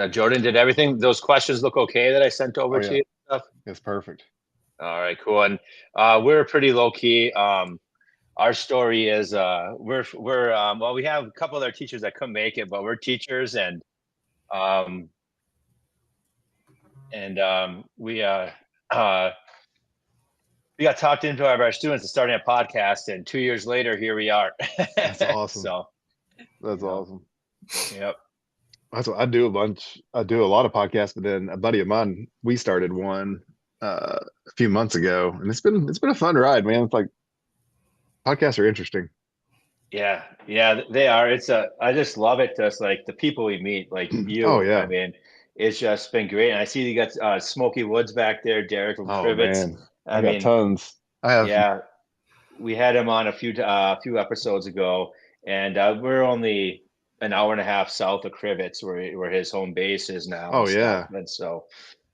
Jordan, did everything? Those questions look okay that I sent over Oh to yeah, you? Stuff? it's perfect. All right, cool. And we're pretty low key. Our story is we're well, we have a couple of our teachers that couldn't make it, but we're teachers um uh we got talked into our students and starting a podcast, and 2 years later, here we are. That's awesome. So, That's awesome. yep. That's what I do a bunch. I do a lot of podcasts, but then a buddy of mine, we started one a few months ago, and it's been a fun ride, man. It's like podcasts are interesting. Yeah, they are. I just love it. Just like the people we meet, like Oh you. I yeah. mean, it's just been great. And I see you got Smoky Woods back there, Derek from Oh Crivets. man, I I got mean, tons. I have. yeah, we had him on a few episodes ago, and we're only an hour and a half south of Crivets, where his home base is now Oh and stuff. yeah. And so,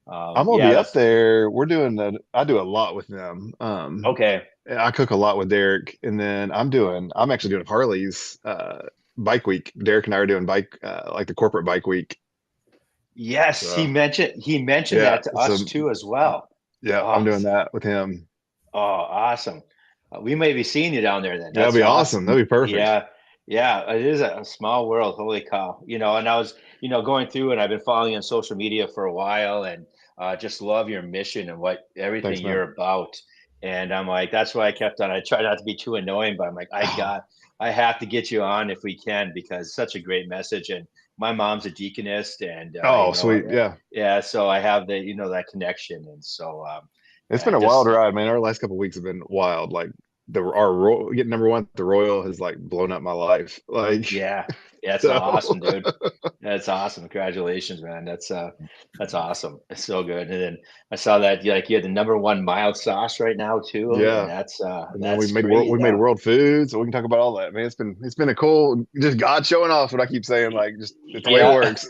I'm gonna yeah, be up that's there. We're doing that. I do a lot with them. okay. I cook a lot with Derek, and then I'm actually doing Harley's bike week. Derek and I are doing bike like the corporate bike week. Yes, So he mentioned yeah, that to so us too as well. yeah, I'm Oh, doing that with him. oh, awesome. We may be seeing you down there then. That'd That's be awesome. awesome. That'd be perfect. Yeah. Yeah, it is a small world. Holy cow. And I was, going through and I've been following you on social media for a while and just love your mission and what everything Thanks, man. you're about. And I'm like, that's why I kept on. I try not to be too annoying, but I'm like, Oh, I have to get you on if we can because it's such a great message. And my mom's a deaconess and, oh, sweet. Yeah, yeah, so I have that connection. And so, it's been a wild just ride, man. Our last couple of weeks have been wild. Like getting number one at the Royal has like blown up my life. Like Yeah, that's so. awesome, dude. That's awesome. Congratulations, man. That's awesome. It's so good. And then I saw that you had the number one mild sauce right now too, and Yeah. that's And then that's great. we made world food, so we can talk about all that, man. It's been a cool, just God showing off. What I keep saying, like just it's the way it Yeah. works.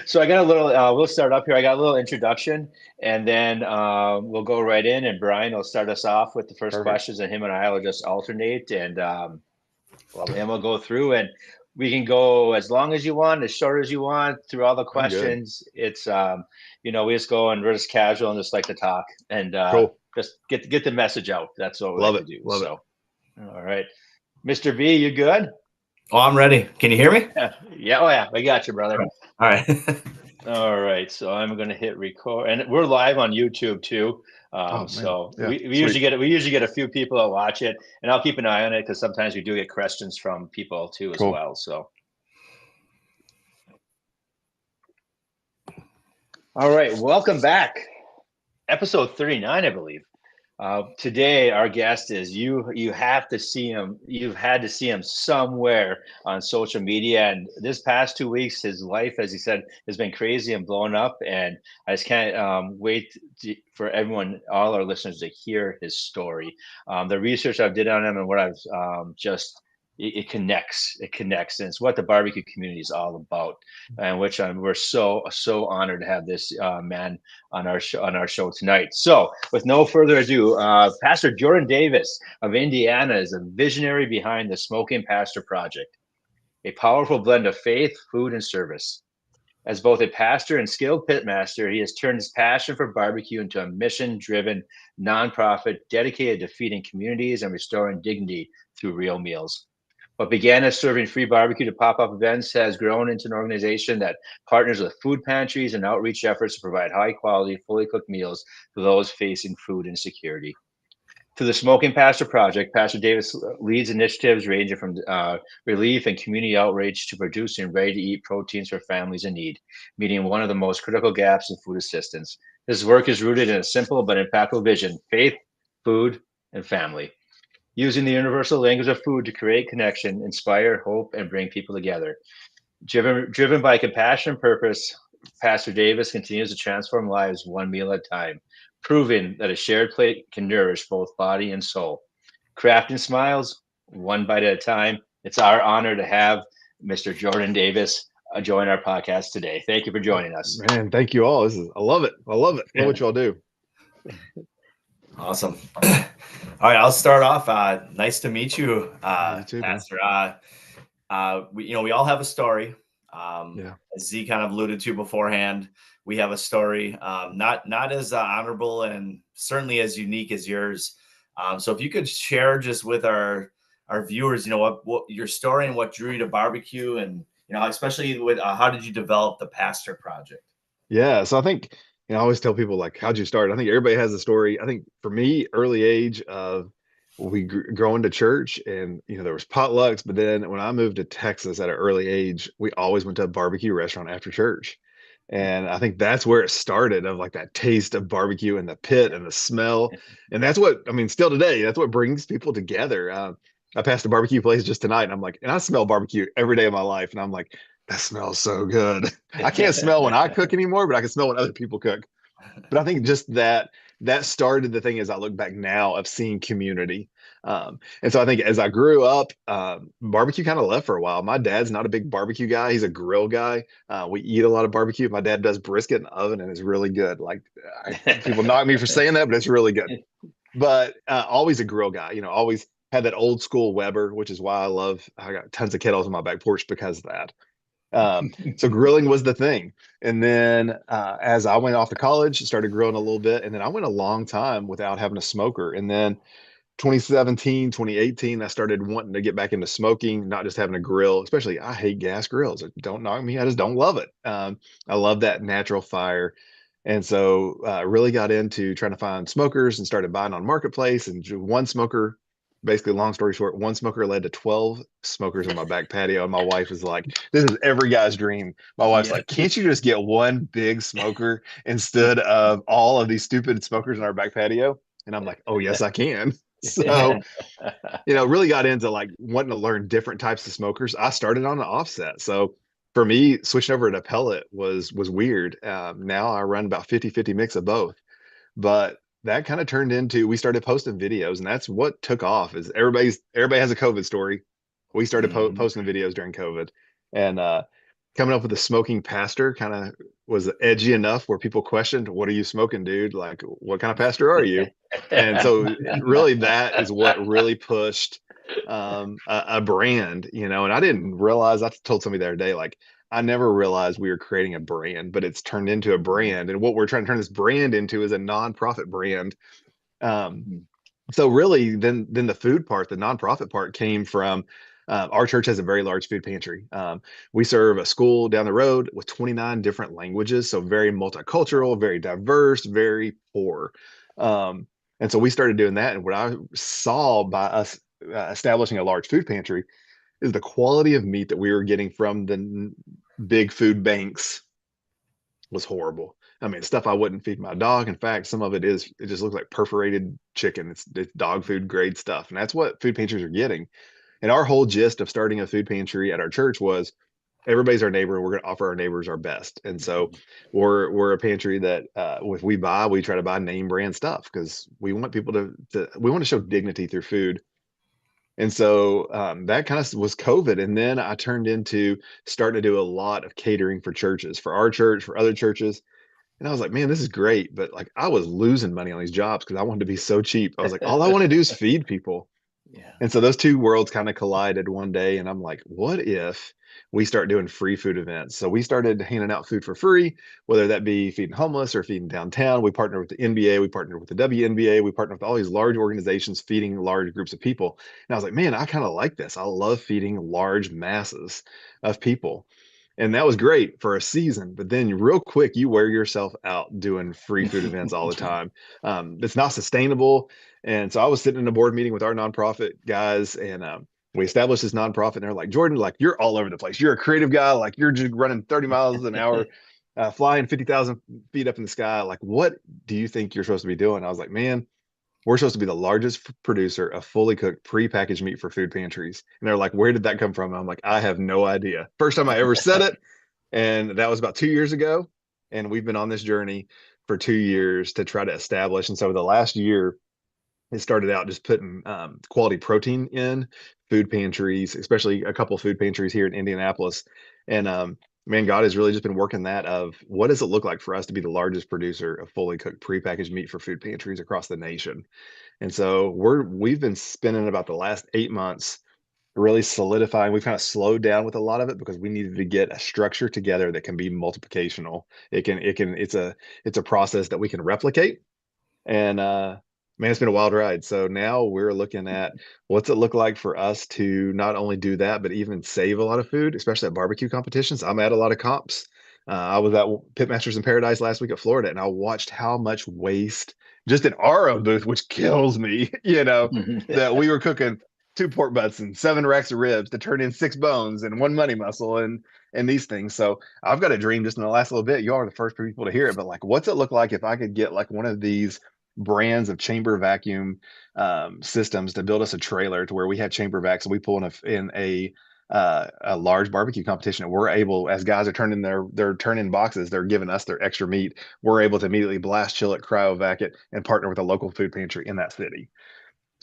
So I got a little. We'll start up here. I got a little introduction, and then we'll go right in. And Brian will start us off with the first Perfect. questions, and him and I will just alternate. And well, then we'll go through and we can go as long as you want, as short as you want through all the I'm good. questions. It's we just go and we're just casual and just like to talk and Cool. just get the message out. That's what we Love like it. to do. Love it. So, all right, Mr. B, you good? Oh, I'm ready. Can you hear me? Yeah, oh yeah, I got you, brother. All right. All right, so I'm going to hit record, and we're live on YouTube too. Oh man. So Yeah. we Sweet. usually get a few people that watch it, and I'll keep an eye on it because sometimes we do get questions from people too as Cool. well. So, all right, welcome back, episode 39, I believe. Today, our guest is you have to see him. You've had to see him somewhere on social media. And this past 2 weeks, his life, as he said, has been crazy and blown up. And I just can't wait for everyone, all our listeners, to hear his story. The research I've did on him and what I've just it connects. It connects, and it's what the barbecue community is all about. And which we're so honored to have this man on our show tonight. So, with no further ado, Pastor Jordan Davis of Indiana is a visionary behind the Smoking Pastor Project, a powerful blend of faith, food, and service. As both a pastor and skilled pitmaster, he has turned his passion for barbecue into a mission-driven nonprofit dedicated to feeding communities and restoring dignity through real meals. What began as serving free barbecue to pop-up events has grown into an organization that partners with food pantries and outreach efforts to provide high-quality, fully cooked meals to those facing food insecurity. Through the Smoking Pastor Project, Pastor Davis leads initiatives ranging from relief and community outreach to producing ready-to-eat proteins for families in need, meeting one of the most critical gaps in food assistance. His work is rooted in a simple but impactful vision: faith, food, and family, using the universal language of food to create connection, inspire hope, and bring people together. Driven by compassion and purpose, Pastor Davis continues to transform lives one meal at a time, proving that a shared plate can nourish both body and soul. Crafting smiles, one bite at a time. It's our honor to have Mr. Jordan Davis join our podcast today. Thank you for joining us. Man, thank you all. I love it. I love it. Love what y'all do. Awesome. All right, I'll start off. Nice to meet you, You too, man. Pastor. We all have a story. Yeah. As Z kind of alluded to beforehand, we have a story, not as honorable and certainly as unique as yours. So if you could share just with our viewers, what your story and what drew you to barbecue, and especially with how did you develop the Pastor Project? Yeah. So I think, I always tell people like, how'd you start? I think everybody has a story. I think for me, early age of growing to church and, there was potlucks, but then when I moved to Texas at an early age, we always went to a barbecue restaurant after church. And I think that's where it started of like that taste of barbecue and the pit and the smell. And that's what, I mean, still today, that's what brings people together. I passed a barbecue place just tonight and I'm like, and I smell barbecue every day of my life. And I'm like, that smells so good. I can't smell when I cook anymore, but I can smell when other people cook. But I think just that started the thing as I look back now of seeing community. And so I think as I grew up, barbecue kind of left for a while. My dad's not a big barbecue guy. He's a grill guy. We eat a lot of barbecue. My dad does brisket in the oven and it's really good. Like people knock me for saying that, but it's really good. But always a grill guy, always had that old school Weber, which is why I got tons of kettles on my back porch because of that. So grilling was the thing. And then as I went off to college, started grilling a little bit. And then I went a long time without having a smoker. And then 2017, 2018, I started wanting to get back into smoking, not just having a grill, especially I hate gas grills. Don't knock me. I just don't love it. I love that natural fire. And so really got into trying to find smokers and started buying on Marketplace and one smoker. Basically, long story short, one smoker led to 12 smokers on my back patio. And my wife was like, this is every guy's dream. My wife's like, can't you just get one big smoker instead of all of these stupid smokers in our back patio? And I'm like, oh, yes, I can. So, really got into like wanting to learn different types of smokers. I started on an offset. So for me, switching over to pellet was weird. Now I run about 50-50 mix of both. But that kind of turned into, we started posting videos, and that's what took off is everybody has a COVID story. We started posting videos during COVID, and coming up with the smoking pastor kind of was edgy enough where people questioned, what are you smoking, dude? Like, what kind of pastor are you? And so really that is what really pushed a brand, and I didn't realize, I told somebody the other day, like, I never realized we were creating a brand, but it's turned into a brand. And what we're trying to turn this brand into is a nonprofit brand. So really then the food part, the nonprofit part came from our church has a very large food pantry. We serve a school down the road with 29 different languages. So very multicultural, very diverse, very poor. And so we started doing that. And what I saw by us establishing a large food pantry is the quality of meat that we were getting from the big food banks was horrible. I mean, stuff I wouldn't feed my dog. In fact, some of it just looks like perforated chicken. It's dog food grade stuff. And that's what food pantries are getting. And our whole gist of starting a food pantry at our church was everybody's our neighbor. We're going to offer our neighbors our best. And so we're a pantry that if we try to buy name brand stuff because we want people we want to show dignity through food. And so that kind of was COVID. And then I turned into starting to do a lot of catering for churches, for our church, for other churches. And I was like, man, this is great. But like I was losing money on these jobs because I wanted to be so cheap. I was like, all I want to do is feed people. Yeah. And so those two worlds kind of collided one day. And I'm like, what if we start doing free food events? So we started handing out food for free, whether that be feeding homeless or feeding downtown. We partnered with the NBA. We partnered with the WNBA. We partnered with all these large organizations feeding large groups of people. And I was like, man, I kind of like this. I love feeding large masses of people. And that was great for a season, but then real quick, you wear yourself out doing free food events all the time. It's not sustainable. And so I was sitting in a board meeting with our nonprofit guys, and we established this nonprofit. And they're like, Jordan, like you're all over the place. You're a creative guy. Like you're just running 30 miles an hour, flying 50,000 feet up in the sky. Like, what do you think you're supposed to be doing? I was like, man, we're supposed to be the largest producer of fully cooked prepackaged meat for food pantries. And they're like, where did that come from? And I'm like, I have no idea. First time I ever said it. And that was about 2 years ago. And we've been on this journey for 2 years to try to establish. And so the last year, it started out just putting quality protein in food pantries, especially a couple of food pantries here in Indianapolis. And man, God has really just been working that of what does it look like for us to be the largest producer of fully cooked prepackaged meat for food pantries across the nation. And so we've been spending about the last 8 months really solidifying. We've kind of slowed down with a lot of it because we needed to get a structure together that can be multiplicational. It's a process that we can replicate. And man, it's been a wild ride. So now we're looking at what's it look like for us to not only do that, but even save a lot of food, especially at barbecue competitions. I'm at a lot of comps. I was at Pitmasters in Paradise last week at Florida, and I watched how much waste just in our own booth, which kills me, that we were cooking 2 pork butts and 7 racks of ribs to turn in 6 bones and 1 money muscle and these things. So I've got a dream just in the last little bit. You are the first people to hear it, but like, what's it look like if I could get like one of these brands of chamber vacuum systems to build us a trailer to where we have chamber vacs, so we pull in a large barbecue competition, and we're able, as guys are turning they're turning boxes, they're giving us their extra meat, we're able to immediately blast chill it, cryovac it, and partner with a local food pantry in that city.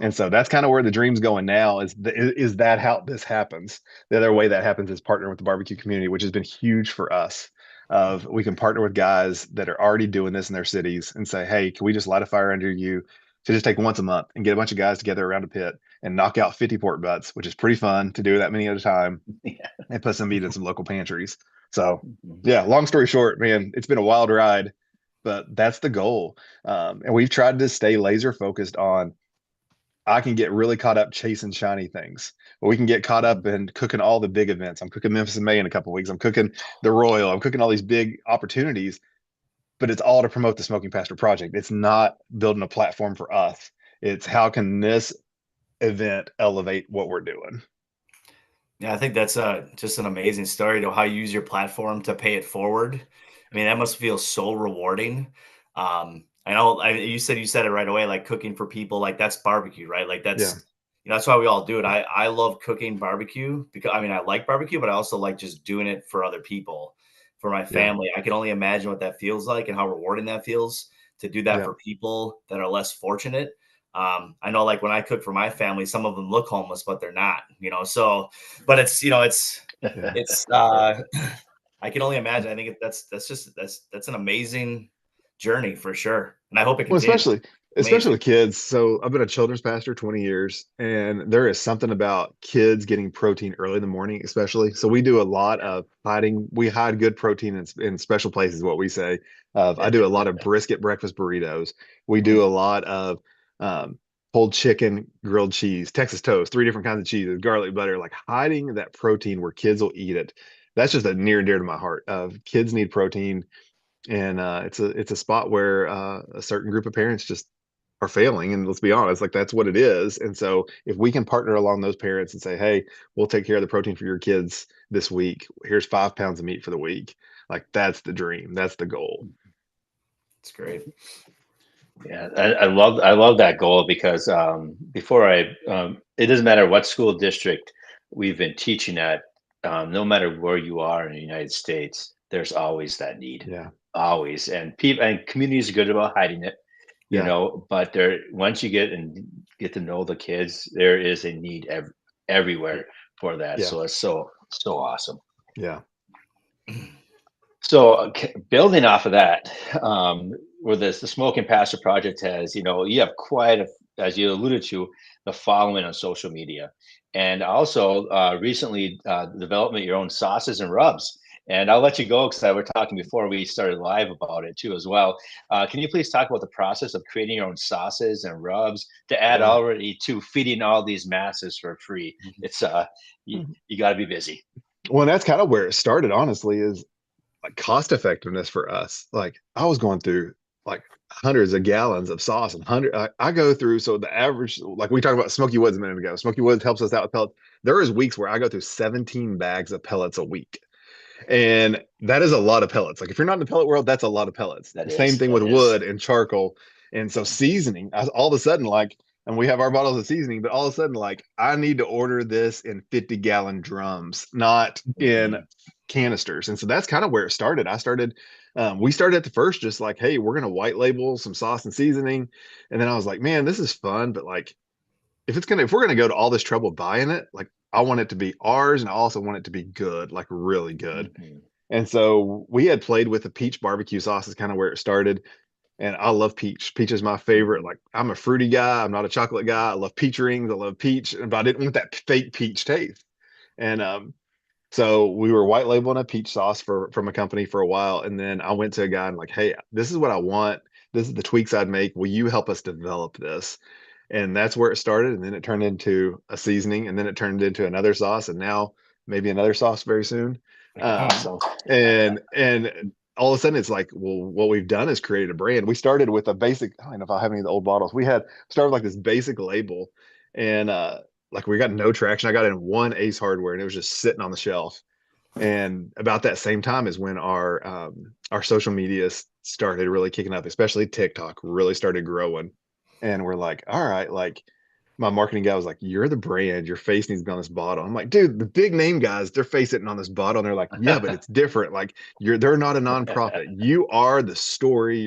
And so that's kind of where the dream's going now. Is that how this happens? The other way that happens is partnering with the barbecue community, which has been huge for us. Of we can partner with guys that are already doing this in their cities and say, hey, can we just light a fire under you to just take once a month and get a bunch of guys together around a pit and knock out 50 pork butts, which is pretty fun to do that many at a time, Yeah. and put some meat in some local pantries. So yeah, long story short, man, it's been a wild ride, but that's the goal. And we've tried to stay laser focused on, I can get really caught up chasing shiny things, but we can get caught up in cooking all the big events. I'm cooking Memphis in May in a couple of weeks. I'm cooking the Royal. I'm cooking all these big opportunities, but it's all to promote the Smoking Pastor Project. It's not building a platform for us. It's how can this event elevate what we're doing? Yeah, I think that's just an amazing story to how you use your platform to pay it forward. I mean, that must feel so rewarding. I know you said it right away, like cooking for people, like that's barbecue, right? Like Yeah. that's why we all do it. I love cooking barbecue because I mean I like barbecue, but I also like just doing it for other people, for my Yeah. family. I can only imagine what that feels like and how rewarding that feels to do that Yeah. for people that are less fortunate. I know like when I cook for my family, some of them look homeless, but they're not, so, but Yeah. it's, I can only imagine. I think that's an amazing journey for sure. And I hope it Well, continues. especially Amazing. with kids. So I've been a children's pastor 20 years, and there is something about kids getting protein early in the morning, especially. So we do a lot of hiding. We hide good protein in special places, what we say. I do a lot of brisket breakfast burritos. We do a lot of um, pulled chicken, grilled cheese, Texas toast, 3 different kinds of cheeses, garlic butter, like hiding that protein where kids will eat it. That's just a near and dear to my heart. Kids need protein, and it's a spot where a certain group of parents just are failing, and let's be honest, like that's what it is. And so if we can partner along those parents and say, hey, we'll take care of the protein for your kids this week, here's 5 pounds of meat for the week, like that's the dream, that's the goal. It's great. Yeah, I love that goal because before it doesn't matter what school district we've been teaching at, no matter where you are in the United States, there's always that need, Yeah. always, and people and communities are good about hiding it, Yeah. but there once you get to know the kids, there is a need everywhere for that. Yeah. So it's so awesome. Yeah. So building off of that, where the Smoking Pastor Project has, you have quite a, as you alluded to, the following on social media, and also recently development of your own sauces and rubs. And I'll let you go because I were talking before we started live about it too as well. Can you please talk about the process of creating your own sauces and rubs to add Yeah. already to feeding all these masses for free? It's you got to be busy. Well, and that's kind of where it started, honestly, is like cost effectiveness for us. Like I was going through like hundreds of gallons of sauce, and I go through, so the average, like we talked about Smoky Woods a minute ago, Smoky Woods helps us out with pellets. There is weeks where I go through 17 bags of pellets a week, and that is a lot of pellets. Like if you're not in the pellet world, that's a lot of pellets. That The same is thing with that is. wood and charcoal. And so seasoning, all of a sudden, like, and we have our bottles of seasoning, but all of a sudden, like, I need to order this in 50-gallon drums, not in Mhm. canisters. And so that's kind of where it started. We started at the first just like, hey, we're going to white label some sauce and seasoning. And then I was like, man, this is fun, but like, if we're gonna go to all this trouble buying it, like I want it to be ours, and I also want it to be good, like really good. Mhm. And so we had played with the peach barbecue sauce is kind of where it started. And I love peach. Peach is my favorite. Like, I'm a fruity guy. I'm not a chocolate guy. I love peach rings. I love peach, but I didn't want that fake peach taste. And so we were white labeling a peach sauce from a company for a while. And then I went to a guy and like, hey, this is what I want. This is the tweaks I'd make. Will you help us develop this? And that's where it started. And then it turned into a seasoning, and then it turned into another sauce, and now maybe another sauce very soon. Awesome. And all of a sudden it's like, well, what we've done is created a brand. We started with a basic, I don't know if I have any of the old bottles. We had started like this basic label, and like we got no traction. I got in one Ace Hardware, and it was just sitting on the shelf. And about that same time is when our social media started really kicking up, especially TikTok really started growing. And we're like, all right, like my marketing guy was like, you're the brand, your face needs to be on this bottle. I'm like, dude, the big name guys, their face isn't on this bottle. And they're like, yeah, but it's different. Like they're not a nonprofit. You are the story.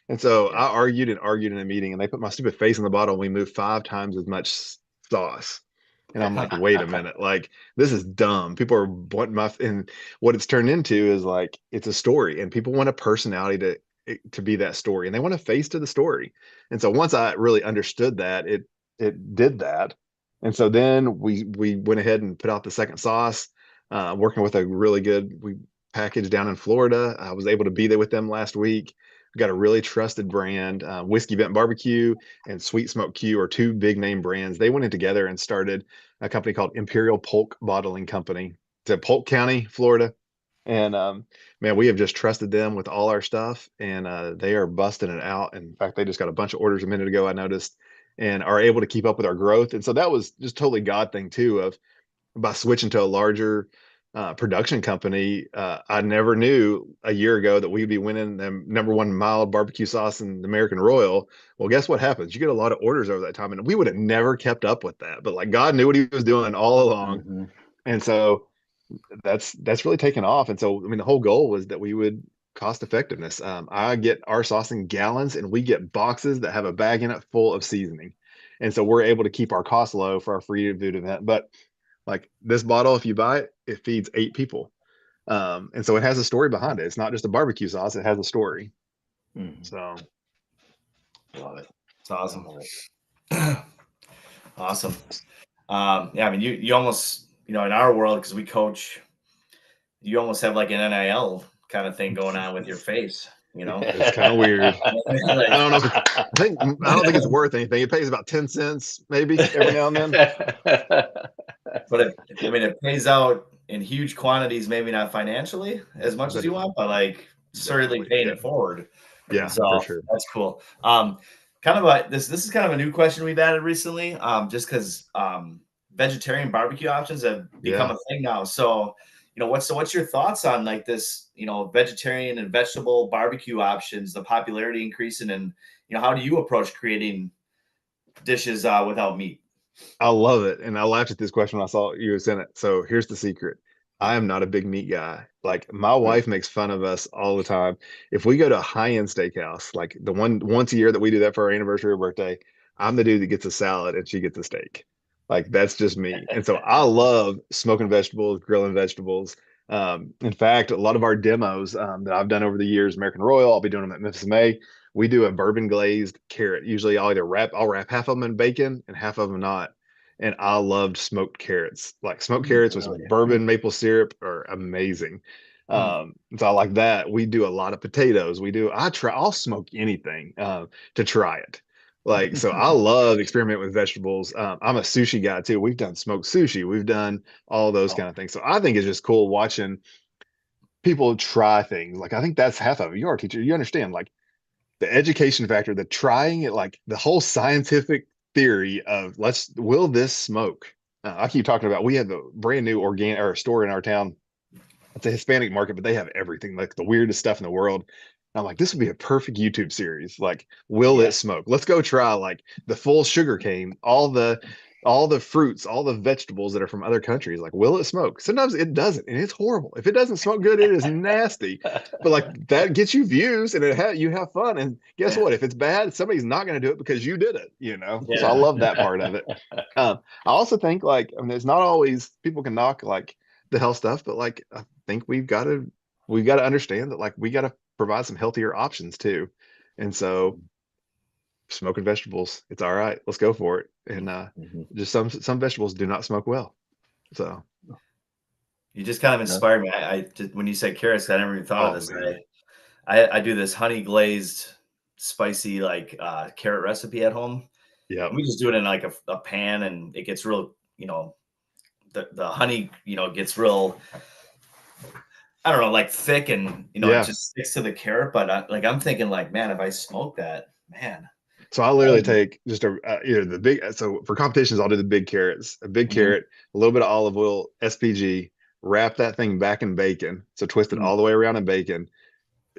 And so I argued in a meeting, and they put my stupid face on the bottle, and we moved 5 times as much sauce. And I'm like, wait a minute, like this is dumb. People are wanting and what it's turned into is like, it's a story, and people want a personality to be that story, and they want a face to the story. And so once I really understood that, it did that. And so then we went ahead and put out the second sauce, working with a really good package down in Florida. I was able to be there with them last week. We got a really trusted brand. Whiskey Bent Barbecue and Sweet Smoke Q are two big name brands. They went in together and started a company called Imperial Polk Bottling Company. It's in Polk County, Florida. And man, we have just trusted them with all our stuff, and they are busting it out. In fact, they just got a bunch of orders a minute ago, I noticed, and are able to keep up with our growth. And so that was just totally God thing too, of by switching to a larger production company. I never knew a year ago that we'd be winning the #1 mild barbecue sauce in the American Royal. Well, guess what happens? You get a lot of orders over that time, and we would have never kept up with that. But like God knew what he was doing all along. Mm-hmm. And so that's really taken off. And so, I mean, the whole goal was that we would cost effectiveness. I get our sauce in gallons, and we get boxes that have a bag in it full of seasoning. And so we're able to keep our costs low for our free food event. But like this bottle, if you buy it, it feeds 8 people. And so it has a story behind it. It's not just a barbecue sauce, it has a story. Mm-hmm. So Love it. It's awesome. Awesome. Yeah, I mean, you almost, in our world, because we coach, you almost have like an NIL kind of thing going on with your face. It's kind of weird. Like, I don't know. I don't think it's worth anything. It pays about 10 cents maybe every now and then. But it pays out in huge quantities, maybe not financially as much as you want, but like certainly paying it forward. Yeah, So for sure. that's cool. This is kind of a new question we've added recently, just because vegetarian barbecue options have become a thing now. So, what's your thoughts on like this, vegetarian and vegetable barbecue options, the popularity increasing, and how do you approach creating dishes without meat? I love it. And I laughed at this question when I saw you sent it. So here's the secret. I am not a big meat guy. Like my wife makes fun of us all the time. If we go to a high-end steakhouse, like the one once a year that we do that for our anniversary or birthday, I'm the dude that gets a salad and she gets a steak. Like that's just me. And so I love smoking vegetables, grilling vegetables. In fact, a lot of our demos that I've done over the years, American Royal, I'll be doing them at Memphis May. We do a bourbon glazed carrot. Usually I'll wrap half of them in bacon and half of them not. And I loved smoked carrots. Like smoked carrots with bourbon maple syrup are amazing. So I like that. We do a lot of potatoes. I'll smoke anything to try it. Like, so I love experimenting with vegetables. I'm a sushi guy too. We've done smoked sushi. We've done all those kind of things. So I think it's just cool watching people try things. Like, I think that's half of it. You're a teacher. You understand like the education factor, the trying it, like the whole scientific theory of will this smoke? I keep talking about, we have a brand new organic or store in our town. It's a Hispanic market, but they have everything, like the weirdest stuff in the world. And I'm like, this would be a perfect YouTube series. Like, will it smoke? Let's go try like the full sugar cane, all the fruits, all the vegetables that are from other countries. Like, will it smoke? Sometimes it doesn't, and it's horrible. If it doesn't smoke good, it is nasty. But like that gets you views, and you have fun. And guess what? If it's bad, somebody's not going to do it because you did it. So I love that part of it. I also think like, I mean, it's not always people can knock like the health stuff, but like I think we've got to understand that like we got to provide some healthier options too. And so smoking vegetables, it's all right. Let's go for it. And just some vegetables do not smoke well. So you just kind of inspired me. I just, when you said carrots, I never even thought of this. I do this honey glazed spicy like carrot recipe at home. Yeah. We just do it in like a pan, and it gets real, the honey, gets real, I don't know, like thick, and it just sticks to the carrot. But I'm thinking like, man, if I smoke that, man. So I literally take just the big. So for competitions, I'll do the big carrots, a big carrot, a little bit of olive oil, SPG, wrap that thing back in bacon. So twist it all the way around in bacon,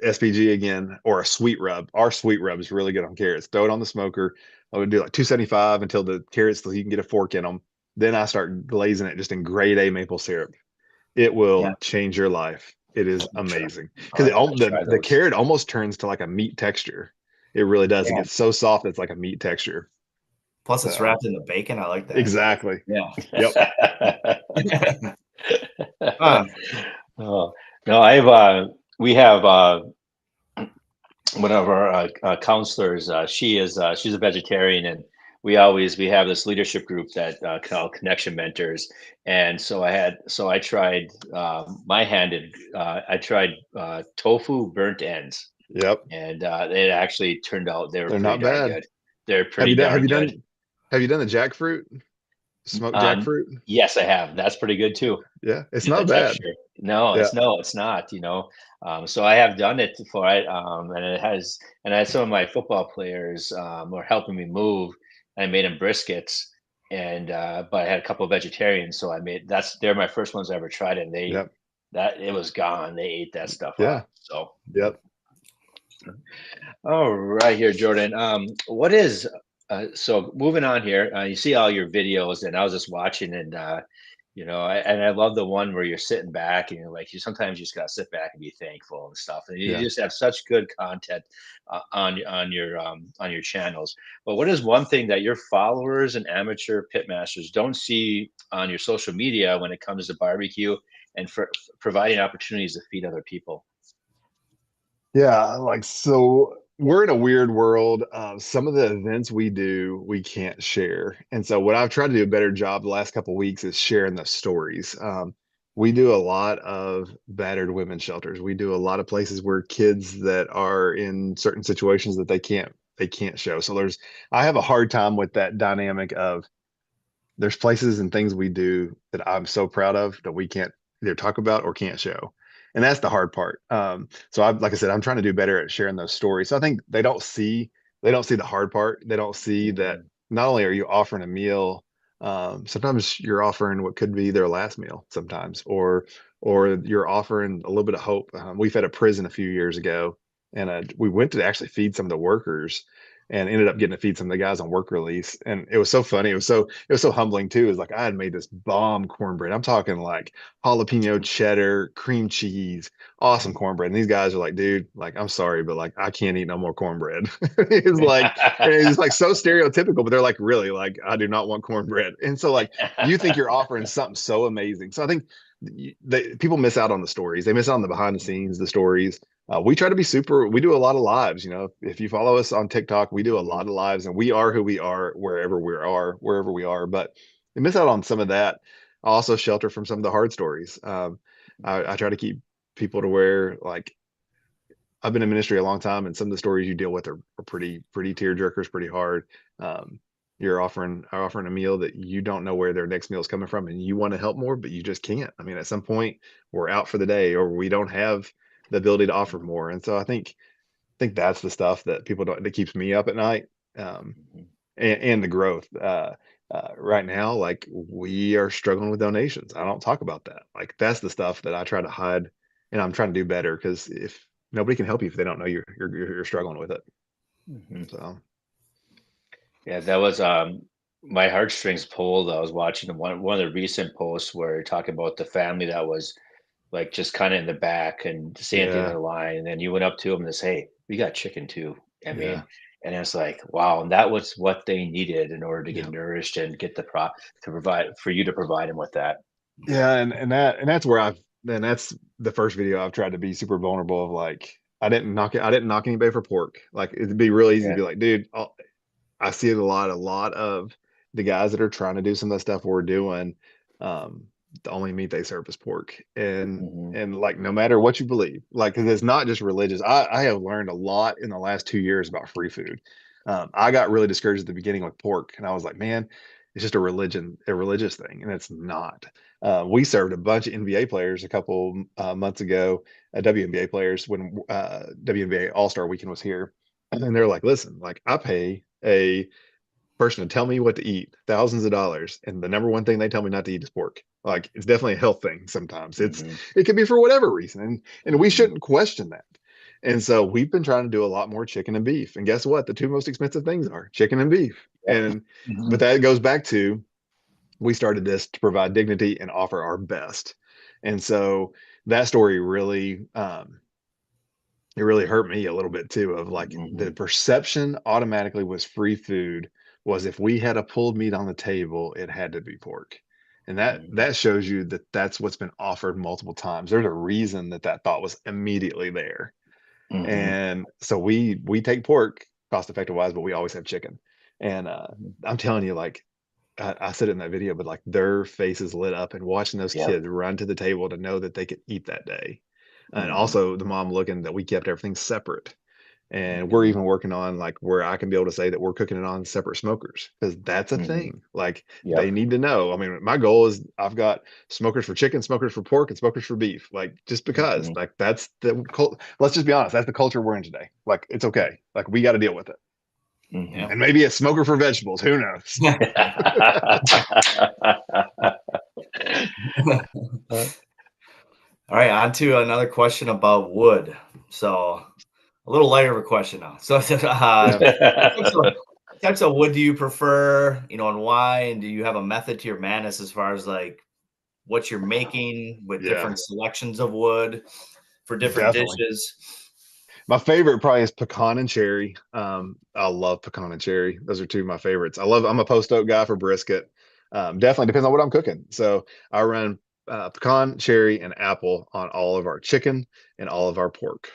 SPG again, or a sweet rub. Our sweet rub is really good on carrots. Throw it on the smoker. I would do like 275 until the carrots, so you can get a fork in them. Then I start glazing it just in grade A maple syrup. It will change your life. It is amazing because the carrot almost turns to like a meat texture. It really does. It gets so soft it's like a meat texture. Plus, it's wrapped in the bacon. I like that. Exactly. Yeah. Yep. Oh no, we have one of our counselors. She's a vegetarian, and we have this leadership group that called Connection Mentors. And so I tried I tried tofu burnt ends. Yep. And it actually turned out they're pretty not darn bad. good. They're pretty darn good. Have you done the jackfruit? Smoked jackfruit? Yes, I have. That's pretty good too. Yeah, it's not bad. Texture. No, it's not. So I have done it before. And I had some of my football players were helping me move. And I made them briskets, and but I had a couple of vegetarians, so they're my first ones I ever tried, and that it was gone. They ate that stuff up. So all right, here, Jordan. What is so moving on here? You see all your videos, and I was just watching, and I love the one where you're sitting back and you're like, sometimes you just gotta sit back and be thankful and stuff, and you just have such good content on your channels. But what is one thing that your followers and amateur pitmasters don't see on your social media when it comes to barbecue and for providing opportunities to feed other people? Yeah, so we're in a weird world. Some of the events we do, we can't share. And so what I've tried to do a better job the last couple of weeks is sharing the stories. We do a lot of battered women's shelters. We do a lot of places where kids that are in certain situations that they can't show. So I have a hard time with that dynamic of there's places and things we do that I'm so proud of that we can't either talk about or can't show. And that's the hard part. So like I said, I'm trying to do better at sharing those stories. So I think they don't see the hard part. They don't see that not only are you offering a meal, sometimes you're offering what could be their last meal sometimes, or you're offering a little bit of hope. We fed a prison a few years ago, and we went to actually feed some of the workers, and ended up getting to feed some of the guys on work release. And it was so funny. It was so humbling too. It was like I had made this bomb cornbread. I'm talking like jalapeno cheddar, cream cheese, awesome cornbread. And these guys are like, dude, like, I'm sorry, but like I can't eat no more cornbread. It's like so stereotypical, but they're like, really, like, I do not want cornbread. And so like you think you're offering something so amazing. So I think people miss out on the stories. They miss out on the behind the scenes, the stories. We try to be we do a lot of lives. If you follow us on TikTok, we do a lot of lives, and we are who we are wherever we are. But they miss out on some of that. I also shelter from some of the hard stories. I try to keep people to where, like, I've been in ministry a long time, and some of the stories you deal with are pretty tear jerkers, pretty hard. You're offering a meal that you don't know where their next meal is coming from, and you want to help more, but you just can't. I mean, at some point we're out for the day, or we don't have the ability to offer more. And so I think that's the stuff that that keeps me up at night. And the growth. Right now, like, we are struggling with donations. I don't talk about that. Like, that's the stuff that I try to hide, and I'm trying to do better, because if nobody can help you if they don't know you're struggling with it. So yeah, that was my heartstrings pulled. I was watching one of the recent posts where you're talking about the family that was like just kind of in the back and saying at the end of the line, and then you went up to them and say, "Hey, we got chicken too." I mean, and it's like, wow, and that was what they needed in order to get nourished and get to provide them with that. Yeah, and that's where that's the first video I've tried to be super vulnerable of, like, I didn't knock it. I didn't knock anybody for pork. Like it'd be real easy to Yeah. be like, dude, I see it a lot of the guys that are trying to do some of the stuff we're doing. Um, the only meat they serve is pork, Hmm. and like no matter what you believe, like 'cause it's not just religious. I have learned a lot in the last 2 years about free food. I got really discouraged at the beginning with pork, and I was like, man, it's just a religious thing, and it's not. We served a bunch of NBA players a couple months ago, WNBA players when WNBA All Star Weekend was here, and they're like, listen, like I pay a person to tell me what to eat, thousands of dollars, and the number one thing they tell me not to eat is pork. Like it's definitely a health thing sometimes. Hmm. It can be for whatever reason, and we Hmm. shouldn't question that. And so we've been trying to do a lot more chicken and beef. And guess what? The two most expensive things are chicken and beef. Yep. And Hmm. but that goes back to we started this to provide dignity and offer our best. And so that story really it really hurt me a little bit too of like Hmm. the perception automatically was free food was if we had a pulled meat on the table it had to be pork, and that shows you that that's what's been offered multiple times. There's a reason that that thought was immediately there. Hmm. And so we take pork cost effective wise, but we always have chicken. And I'm telling you, like I said it in that video, but like their faces lit up and watching those Yep. kids run to the table to know that they could eat that day. And Hmm. also the mom looking that we kept everything separate. And we're Hmm. even working on like where I can be able to say that we're cooking it on separate smokers because that's a Hmm. thing. Like they Yep. need to know. I mean, my goal is I've got smokers for chicken, smokers for pork, and smokers for beef. Like just because, Hmm. like that's the let's just be honest, that's the culture we're in today. Like it's okay. Like we got to deal with it. Hmm. Yeah. And maybe a smoker for vegetables. Who knows? All right, on to another question about wood. So a little lighter of a question now. So Yeah. what types of wood do you prefer, and why? And do you have a method to your madness as far as like what you're making with Yeah. different selections of wood for different Definitely. dishes? My favorite probably is pecan and cherry. I love pecan and cherry. Those are two of my favorites. I'm a post oak guy for brisket. Definitely depends on what I'm cooking. So I run pecan, cherry, and apple on all of our chicken and all of our pork.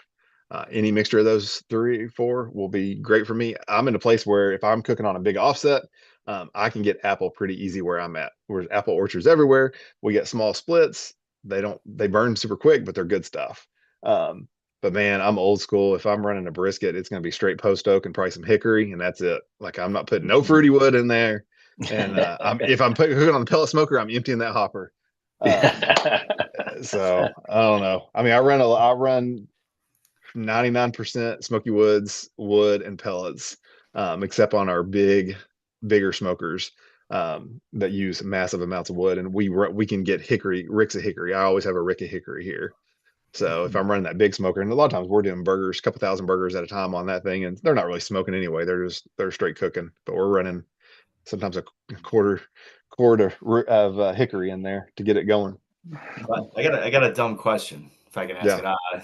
Any mixture of those three, four will be great for me. I'm in a place where if I'm cooking on a big offset, I can get apple pretty easy where I'm at. Whereas apple orchards everywhere, we get small splits. They burn super quick, but they're good stuff. Um, but man, I'm old school. If I'm running a brisket, it's going to be straight post oak and probably some hickory, and that's it. Like I'm not putting no fruity wood in there. And if I'm cooking on the pellet smoker, I'm emptying that hopper. Um, so I don't know. I mean, I run 99% Smoky Woods wood and pellets, except on our bigger smokers that use massive amounts of wood, and we can get ricks of hickory. I always have a rick of hickory here. So if I'm running that big smoker, and a lot of times we're doing burgers, a couple thousand burgers at a time on that thing, and they're not really smoking anyway. They're straight cooking, but we're running sometimes a quarter of hickory in there to get it going. But I got a dumb question if I can ask Yeah, it.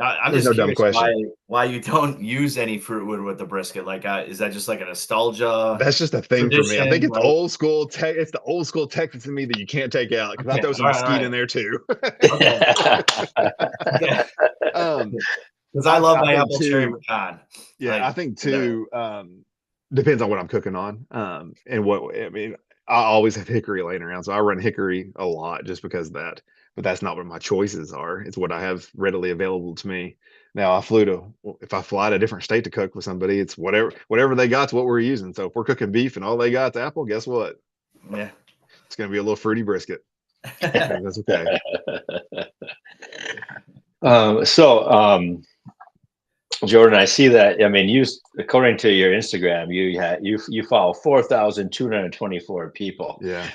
I'm there's just no dumb curious question. why you don't use any fruit wood with the brisket. Like, is that just like a nostalgia That's just a thing for me. I think tradition? it's Like, old school tech. It's the old school Texas in me that you can't take out because I okay, throw all some right, all mesquite right, in there too. okay, okay. um, Because I love I my think apple cherry too. pecan. Yeah, Like, I think there. too. Depends on what I'm cooking on. And what I mean, I always have hickory laying around, so I run hickory a lot just because of that. But that's not what my choices are. It's what I have readily available to me. Now, if I fly to a different state to cook with somebody, it's whatever they got's what we're using. So if we're cooking beef and all they got's apple, guess what? Yeah. It's gonna be a little fruity brisket, and that's okay. So, Jordan, I see that. I mean, according to your Instagram, you follow 4,224 people. Yeah.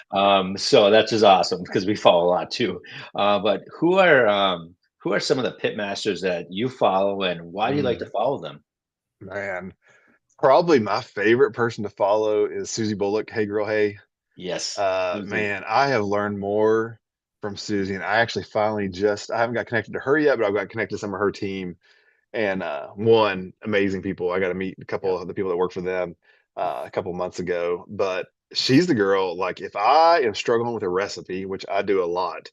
So that's just awesome because we follow a lot too. But who are some of the pit masters that you follow, and why do you like to Mm, follow them? man, probably my favorite person to follow is Susie Bullock. Hey, girl. Hey. Yes, Susie. Man, I have learned more from Susie, and I actually finally I haven't got connected to her yet, but I've got connected to some of her team. And one amazing people. I got to meet a couple Yep. of the people that work for them a couple months ago. But she's the girl. Like, if I am struggling with a recipe, which I do a lot,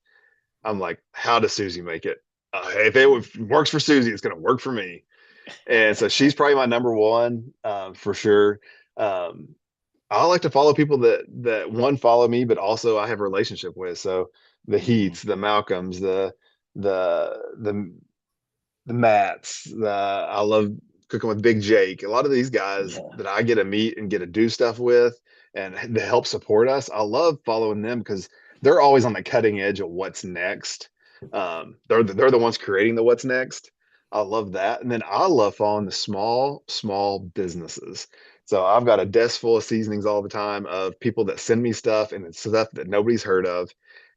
I'm like, how does Susie make it? If works for Susie, it's going to work for me. And so she's probably my number one for sure. Um, I like to follow people that one follow me, but also I have a relationship with. So the Mhm. Heats, the Malcolms, the the Matts. I love cooking with Big Jake. A lot of these guys Yeah. that I get to meet and get to do stuff with and to help support us. I love following them because they're always on the cutting edge of what's next. They're the ones creating the what's next. I love that, and then I love following the small businesses. So I've got a desk full of seasonings all the time of people that send me stuff and it's stuff that nobody's heard of.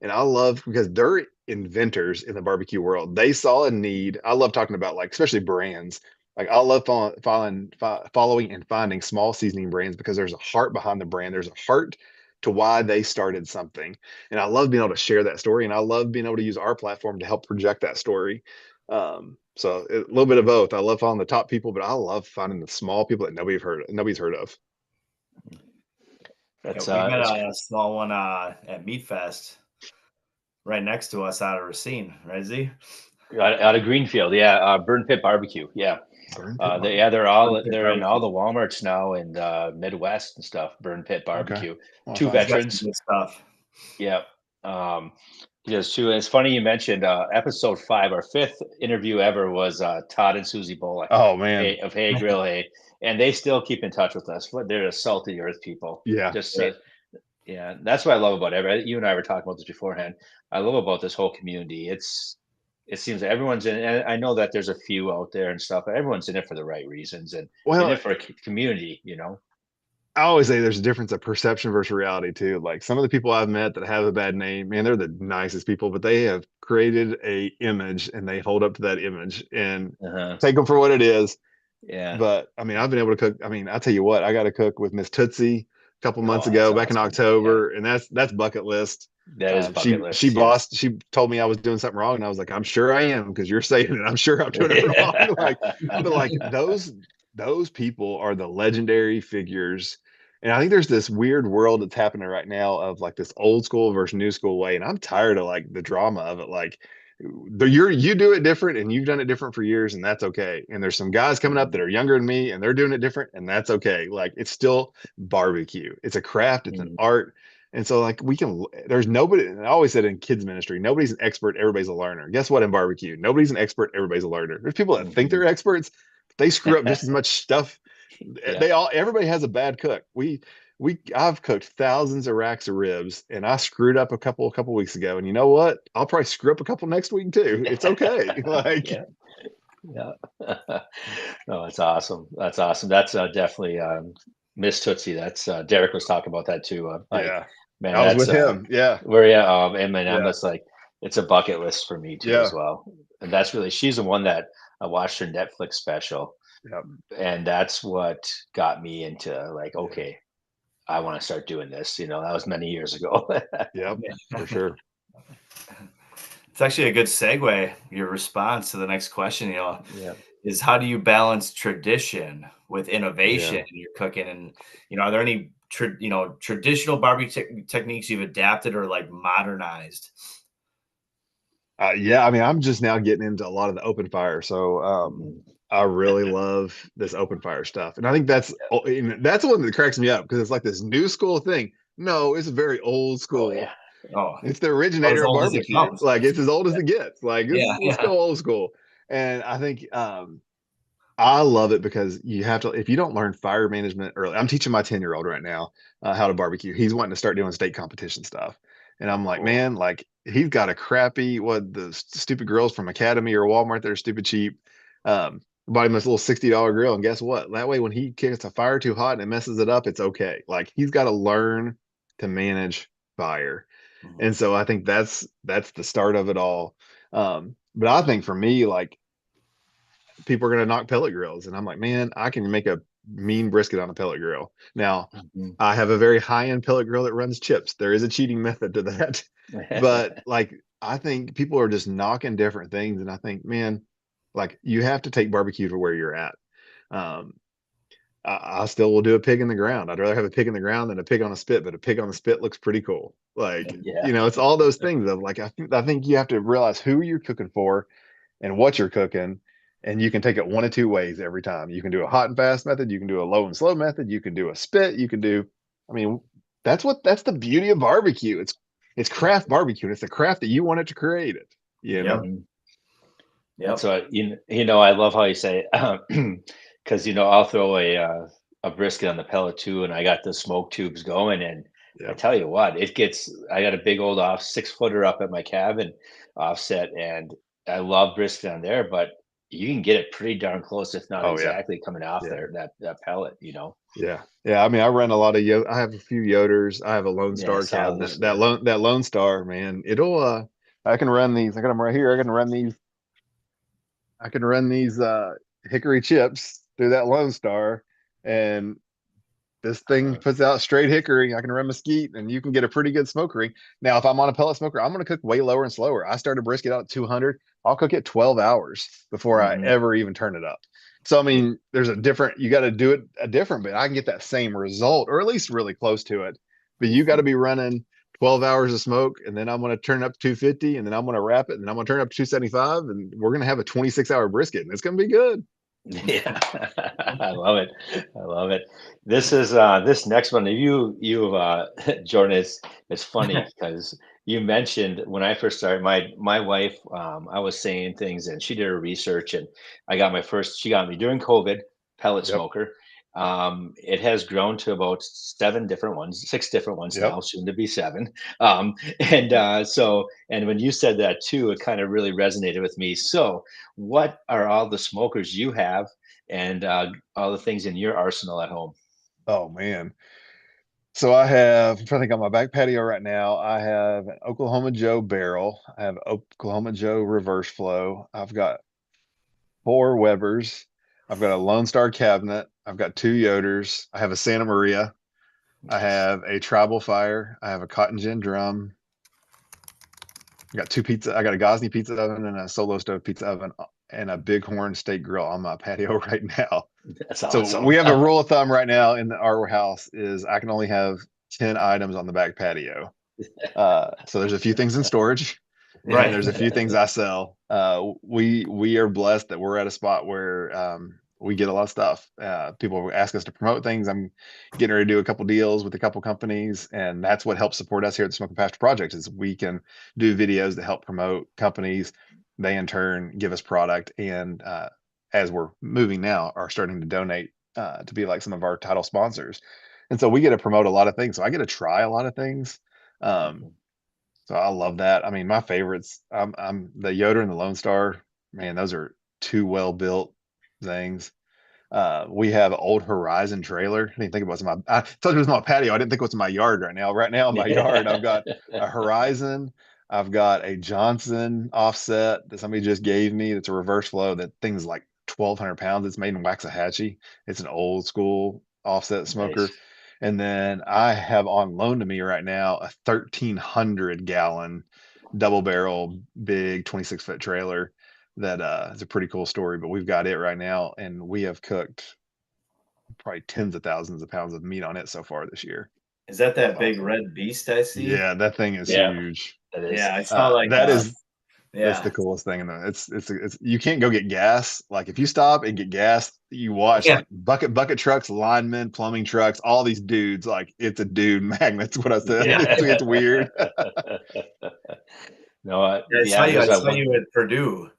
And I love because they're inventors in the barbecue world. They saw a need. I love talking about like especially brands. Like I love following and finding small seasoning brands because there's a heart behind the brand. There's a heart to why they started something. And I love being able to share that story. And I love being able to use our platform to help project that story. So a little bit of both. I love following the top people, but I love finding the small people that nobody's heard of. Yeah, That's we met it's a small one at Meat Fest right next to us out of Racine, right, Z? out of Greenfield. Yeah, Burn Pit Barbecue. Yeah. Burn Pit Burn Pit They're in all Barbecue. the Walmarts now in the Midwest and stuff. Burn Pit Okay. Barbecue. Well, Two He's fine. got some veterans. good stuff. Yeah. Just two. It's funny you mentioned episode 5. Our 5th interview ever was Todd and Susie Bullock Oh man. of Hey Grill Hey, and they still keep in touch with us. They're a salty earth people. Yeah. Just Great. yeah, that's what I love about it. You and I were talking about this beforehand. I love about this whole community. It seems that everyone's in, and I know that there's a few out there and stuff, but everyone's in it for the right reasons and in Well, it for a community, you know? I always say there's a difference of perception versus reality too. Like some of the people I've met that have a bad name, man, they're the nicest people, but they have created a image and they hold up to that image and Uh-huh. take them for what it is. Yeah. But I mean, I've been able to cook. I mean, I'll tell you what, I got to cook with Miss Tootsie a couple months Oh, that's ago, back in awesome. Yeah. October, and that's bucket list. That is bucket She list. Yes. bossed. She told me I was doing something wrong, and I was like, I'm sure I am because you're saying it. I'm sure I'm doing it wrong. Like, but like those people are the legendary figures. And I think there's this weird world that's happening right now of like this old school versus new school way, and I'm tired of like the drama of it. Like you do it different and you've done it different for years and that's okay. And there's some guys coming up that are younger than me and they're doing it different and that's okay. Like it's still barbecue. It's a craft, it's an Mhm. art. And so like there's nobody, and I always said in kids ministry, nobody's an expert, everybody's a learner. Guess what in barbecue? Nobody's an expert, everybody's a learner. There's people that think they're experts, but they screw up just as much stuff. Yeah. Everybody has a bad cook. I've cooked thousands of racks of ribs and I screwed up a couple weeks ago. And you know what? I'll probably screw up a couple next week too. It's okay. Like Yeah. Yeah. No, that's awesome. That's awesome. That's definitely Miss Tootsie. That's Derek was talking about that too. Like, yeah. man, I was that's with him. Yeah. where yeah, M&M. Yeah. That's like it's a bucket list for me too Yeah. as well. And that's really she's the one that I watched her Netflix special, Yeah. and that's what got me into like, Yeah. okay, I want to start doing this. You know, that was many years ago. Yep. For sure. It's actually a good segue, your response to the next question, Yeah. is how do you balance tradition with innovation Yeah. in your cooking? And, are there any, traditional barbecue techniques you've adapted or like modernized? Yeah, I mean, I'm just now getting into a lot of the open fire. So Mhm. I really love this open fire stuff. And I think that's the one that cracks me up because it's like this new school thing. No, it's very old Oh school. yeah. Oh, It's the about as originator of old as it barbecue. comes. Like it's as old as it gets. Like Yeah, let's yeah. go old school. And I think I love it because you have to if you don't learn fire management early. I'm teaching my 10-year-old right now how to barbecue. He's wanting to start doing state competition stuff. And I'm like, Cool. man, like he's got a crappy the stupid grills from Academy or Walmart that are stupid cheap. Bought him this little $60 grill, and guess what? That way, when he gets a fire too hot and it messes it up, it's okay. Like he's got to learn to manage fire. Mhm. And so I think that's the start of it all. But I think for me, like people are going to knock pellet grills, and I'm like, man, I can make a mean brisket on a pellet grill. Now, Mhm. I have a very high end pellet grill that runs chips. There is a cheating method to that, but like I think people are just knocking different things, and I think, man, like you have to take barbecue to where you're at. Um, I still will do a pig in the ground. I'd rather have a pig in the ground than a pig on a spit, but a pig on the spit looks pretty cool. Like, Yeah. it's all those things of like I think you have to realize who you're cooking for and what you're cooking. And you can take it one of two ways every time. You can do a hot and fast method. You can do a low and slow method. You can do a spit. You can do, I mean, that's the beauty of barbecue. It's craft barbecue. And it's the craft that you want it to create it. You Yep. know? Yep. So I love how you say, because I'll throw a brisket on the pellet too, and I got the smoke tubes going, and I Yeah. tell you what, I got a big old 6-footer up at my cabin offset, and I love brisket on there, but you can get it pretty darn close, if not Oh yeah. exactly, coming off Yeah. there that pellet. Yeah. Yeah. I mean, I run a lot of I have a few Yoders. I have a Lone Yeah, I Star saw cabinet. this. That Lone Star, man, I can run these. I got them right here. I can run these hickory chips through that Lone Star, and this thing puts out straight hickory. I can run mesquite, and you can get a pretty good smoke ring. Now, if I'm on a pellet smoker, I'm going to cook way lower and slower. I start a brisket out at 200. I'll cook it 12 hours before I Mhm. ever even turn it up. So, I mean, you got to do it a different, but I can get that same result, or at least really close to it. But you got to be running 12 hours of smoke, and then I'm going to turn it up to 250, and then I'm going to wrap it, and then I'm going to turn it up to 275, and we're going to have a 26-hour brisket, and it's going to be good. Yeah, I love it. I love it. This is this next one. Jordan, is funny because you mentioned when I first started, my wife, I was saying things and she did her research, and she got me during COVID pellet Yep. smoker. It has grown to about 6 different ones Yep. now, soon to be 7. And when you said that too, it kind of really resonated with me. So what are all the smokers you have and all the things in your arsenal at home? Oh man. So I'm trying to think on my back patio right now. I have an Oklahoma Joe barrel. I have Oklahoma Joe reverse flow. I've got 4 Webers. I've got a Lone Star cabinet. I've got 2 Yoders. I have a Santa Maria. I Nice. have a Tribal Fire. I have a Cotton Gin drum. I got 2 pizza. I got a Gosney pizza oven and a Solo Stove pizza oven and a Bighorn steak grill on my patio right now. That's So awesome. we have a rule of thumb right now in our house is I can only have 10 items on the back patio. So there's a few things in storage, and Right. there's a few things I sell. We are blessed that we're at a spot where we get a lot of stuff. People ask us to promote things. I'm getting ready to do a couple deals with a couple companies, and that's what helps support us here at the Smoke and Pasture Project is we can do videos to help promote companies. They in turn give us product, and as we're moving now, are starting to donate to be like some of our title sponsors. And so we get to promote a lot of things. So I get to try a lot of things. Um, Mhm. so I love that. I mean, my favorites, I'm the Yoder and the Lone Star. Man, those are 2 well-built things. We have an old Horizon trailer. I didn't think it was I told you it was my patio. I didn't think it was in my yard right now. Right now in my yard, I've got a Horizon. I've got a Johnson offset that somebody just gave me. That's a reverse flow. That thing's like 1,200 pounds. It's made in Waxahachie. It's an old school offset smoker. Nice. And then I have on loan to me right now a 1,300 gallon double barrel big 26-foot trailer that is a pretty cool story, but we've got it right now, and we have cooked probably tens of thousands of pounds of meat on it so far this year. Is that big Awesome. red beast I see? Yeah, that thing is Yeah, huge. that is. Yeah, I saw like That is that's the yeah. coolest thing in the it's you can't go get gas. Like if you stop and get gas, you watch Yeah. like bucket trucks, linemen, plumbing trucks, all these dudes, like it's a dude magnet. That's what I said. Yeah. It's weird. No, I saw yeah, you I there's that saw one. you at Purdue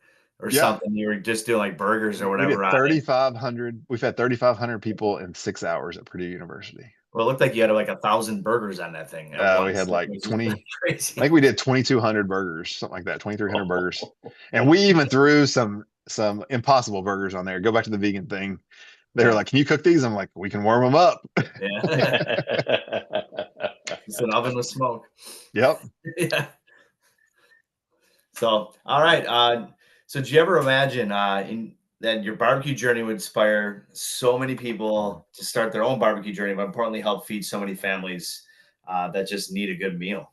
or Yeah. something. You were just doing like burgers or We whatever did on it. 3,500. We've had 3,500 people in 6 hours at Purdue University. Well, it looked like you had like 1,000 burgers on that thing at We had once. It like was just 20, pretty I crazy. think we did 2,200 burgers, something like that, 2,300 burgers. And we even threw some impossible burgers on there. Go back to the vegan thing. They were Yeah. like, "Can you cook these?" I'm like, "We can warm them up." Yeah. It's an oven with smoke. Yep. Yeah. So, all right. So did you ever imagine that your barbecue journey would inspire so many people to start their own barbecue journey, but importantly, help feed so many families that just need a good meal?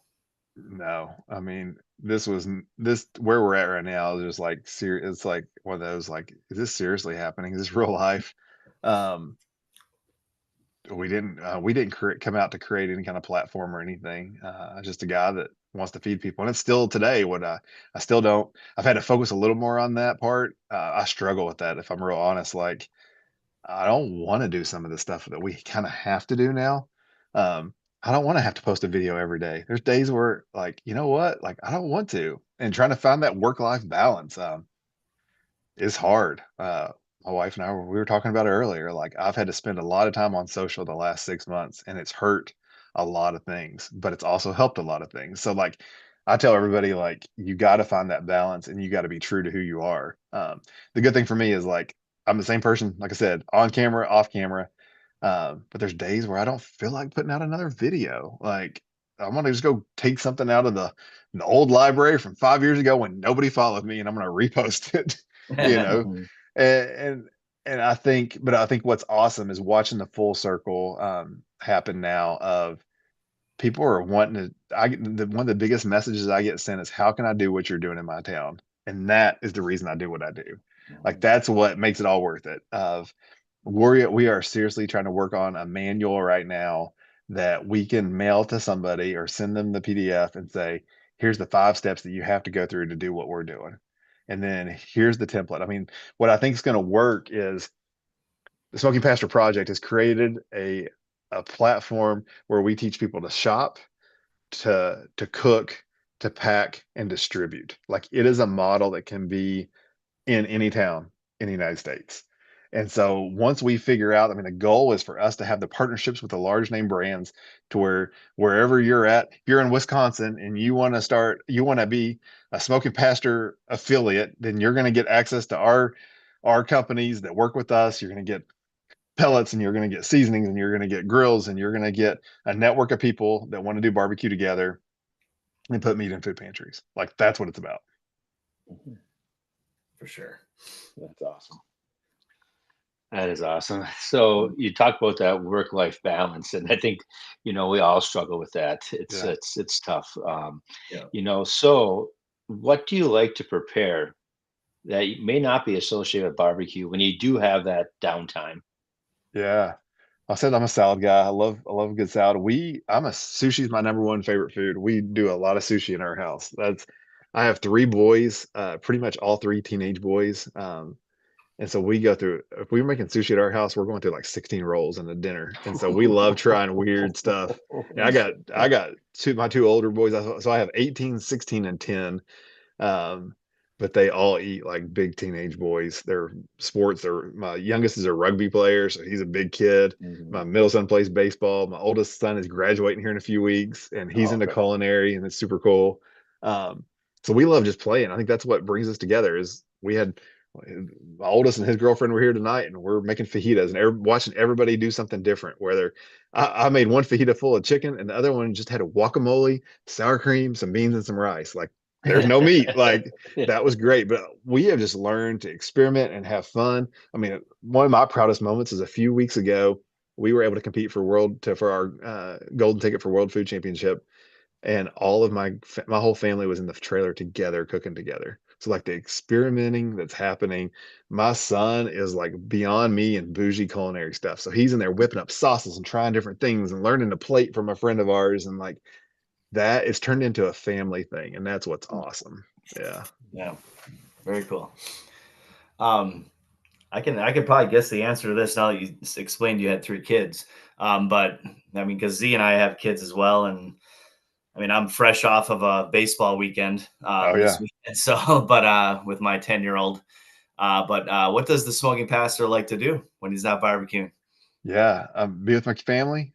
No, I mean, this where we're at right now is just like it's like one of those like, is this seriously happening? Is this real life? Um, we didn't come out to create any kind of platform or anything. Just a guy that wants to feed people. And it's still today what I still don't, I've had to focus a little more on that part. I struggle with that if I'm real honest. Like I don't want to do some of the stuff that we kind of have to do now. I don't want to have to post a video every day. There's days where like, you know what? Like I don't want to. And trying to find that work-life balance is hard. My wife and I we were talking about it earlier. Like I've had to spend a lot of time on social the last 6 months and it's hurt a lot of things, but it's also helped a lot of things. So like I tell everybody like you got to find that balance and you got to be true to who you are. The good thing for me is like I'm the same person, like I said, on camera, off camera. But there's days where I don't feel like putting out another video. Like I want to just go take something out of the old library from 5 years ago when nobody followed me and I'm going to repost it, you know? And, and and I think what's awesome is watching the full circle happen now of people are wanting to one of the biggest messages I get sent is how can I do what you're doing in my town? And that is the reason I do what I do. Like that's what makes it all worth it. Of we are seriously trying to work on a manual right now that we can mail to somebody or send them the PDF and say, here's the 5 steps that you have to go through to do what we're doing. And then here's the template. I mean, what I think is going to work is the Smoking Pastor Project has created a platform where we teach people to shop, to cook, to pack, and distribute. Like it is a model that can be in any town in the United States. And so once we figure out, I mean, the goal is for us to have the partnerships with the large name brands to where wherever you're at, if you're in Wisconsin and you want to be a Smoking Pastor affiliate, then you're going to get access to our companies that work with us. You're going to get pellets and you're going to get seasonings and you're going to get grills and you're going to get a network of people that want to do barbecue together and put meat in food pantries. Like that's what it's about. For sure. That's awesome. That is awesome. So you talk about that work-life balance, and I think we all struggle with that. Yeah. It's tough. Yeah. So what do you like to prepare that may not be associated with barbecue when you do have that downtime? Yeah. I said I'm a salad guy. I love a good salad. Sushi's my number one favorite food. We do a lot of sushi in our house. I have 3 boys, pretty much all 3 teenage boys. And so we go through, if we were making sushi at our house, we're going through like 16 rolls in a dinner. And so we love trying weird stuff. And I got my 2 older boys. So I have 18, 16, and 10. Um, but they all eat like big teenage boys. My youngest is a rugby player, so he's a big kid. My middle son plays baseball. My oldest son is graduating here in a few weeks, and he's into culinary, and it's super cool. So we love just playing. I think that's what brings us together. Is we had my oldest and his girlfriend were here tonight, and we're making fajitas and watching everybody do something different. Whether I made one fajita full of chicken, and the other one just had a guacamole, sour cream, some beans, and some rice. Like there's no meat. Like that was great. But we have just learned to experiment and have fun. I mean, one of my proudest moments is a few weeks ago, we were able to compete for our golden ticket for World Food Championship. And all of my whole family was in the trailer together, cooking together. So like the experimenting that's happening, my son is like beyond me and bougie culinary stuff. So he's in there whipping up sauces and trying different things and learning to plate from a friend of ours. And like that is turned into a family thing. And that's what's awesome. Yeah. Yeah. Very cool. I could probably guess the answer to this now that you explained you had 3 kids. But I mean, because Z and I have kids as well, and I mean, I'm fresh off of a baseball weekend this weekend, so but with my 10-year-old. But what does the Smoking Pastor like to do when he's not barbecuing? Yeah, be with my family.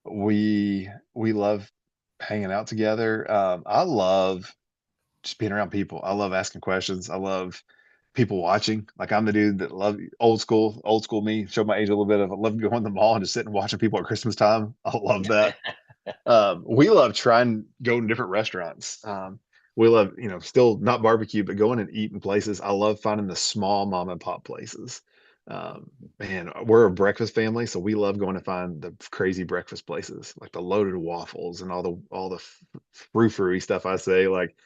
We love hanging out together. I love just being around people. I love asking questions. I love people watching. Like I'm the dude that love old school me. Show my age a little bit of. I love going to the mall and just sitting and watching people at Christmas time. I love that. We love trying going to different restaurants. We love, still not barbecue, but going and eating places. I love finding the small mom and pop places. Man, we're a breakfast family, so we love going to find the crazy breakfast places, like the loaded waffles and all the frou-frou stuff. I say, like,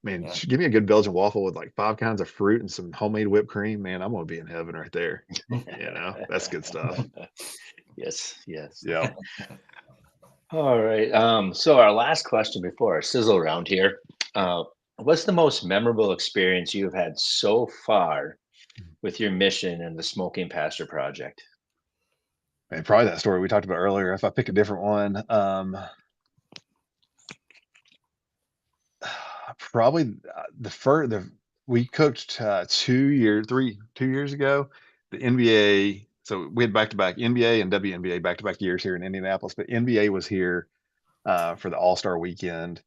man, give me a good Belgian waffle with like 5 kinds of fruit and some homemade whipped cream. Man, I'm gonna be in heaven right there. That's good stuff. Yes. Yeah. All right. So our last question before our sizzle round here. What's the most memorable experience you've had so far with your mission and the Smoking Pasture Project? And probably that story we talked about earlier. If I pick a different one, probably the we coached 2 years ago, the NBA. So we had back to back NBA and WNBA back to back years here in Indianapolis, but NBA was here for the All Star weekend,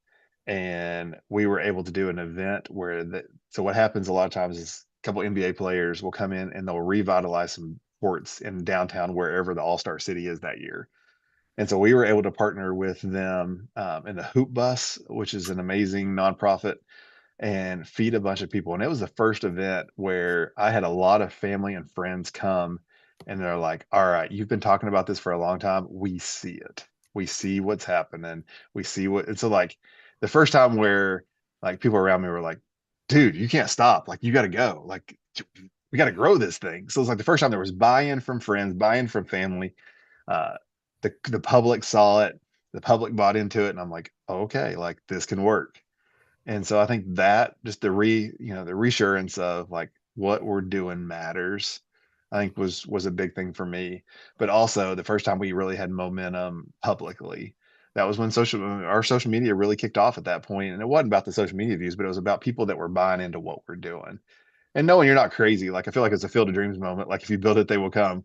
and we were able to do an event where so what happens a lot of times is a couple NBA players will come in and they'll revitalize some courts in downtown wherever the All Star city is that year. And so we were able to partner with them in the Hoop Bus, which is an amazing nonprofit, and feed a bunch of people. And it was the first event where I had a lot of family and friends come, and they're like, all right, you've been talking about this for a long time. We see it. We see what's happening. We see what it's so like the first time where like people around me were like, dude, you can't stop. Like you got to go. Like we got to grow this thing. So it's like the first time there was buy-in from friends, buy-in from family. Uh, the public saw it, the public bought into it, and I'm like, okay, like this can work. And so I think that just the reassurance of like what we're doing matters, I think was a big thing for me. But also the first time we really had momentum publicly, that was when our social media really kicked off at that point. And it wasn't about the social media views, but it was about people that were buying into what we're doing. And knowing you're not crazy, like I feel like it's a Field of Dreams moment. Like if you build it, they will come.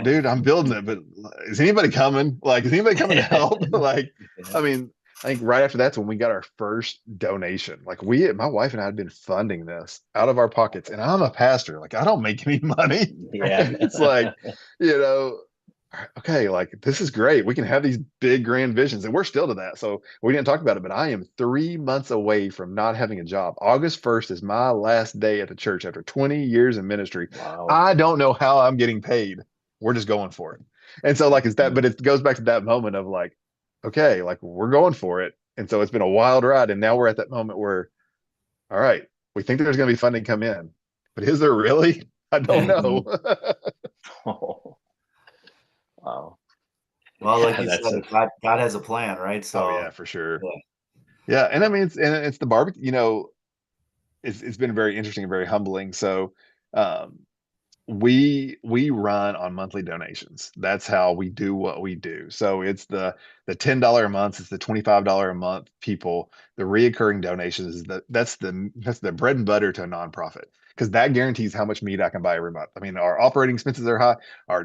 Dude, I'm building it, but is anybody coming? Like, is anybody coming to help? Like, I mean, I think right after that's when we got our first donation. Like my wife and I had been funding this out of our pockets, and I'm a pastor. Like I don't make any money, Yeah. and it's like, you know, okay, like this is great. We can have these big grand visions, and we're still to that. So we didn't talk about it, but I am 3 months away from not having a job. August 1st is my last day at the church after 20 years in ministry. Wow. I don't know how I'm getting paid. We're just going for it. And so like it's that, but it goes back to that moment of like, okay, like we're going for it. And so it's been a wild ride. And now we're at that moment where, all right, we think there's going to be funding come in, but is there really? I don't know. Oh, wow. Well, like Yeah, you that's said, God has a plan, right? Oh So yeah, for sure. yeah. Yeah. And I mean, it's the barbecue, it's been very interesting and very humbling. So, um, we run on monthly donations. That's how we do what we do. So it's the $10 a month, it's the $25 a month people, the reoccurring donations is that's the bread and butter to a nonprofit because that guarantees how much meat I can buy every month. I mean, our operating expenses are high.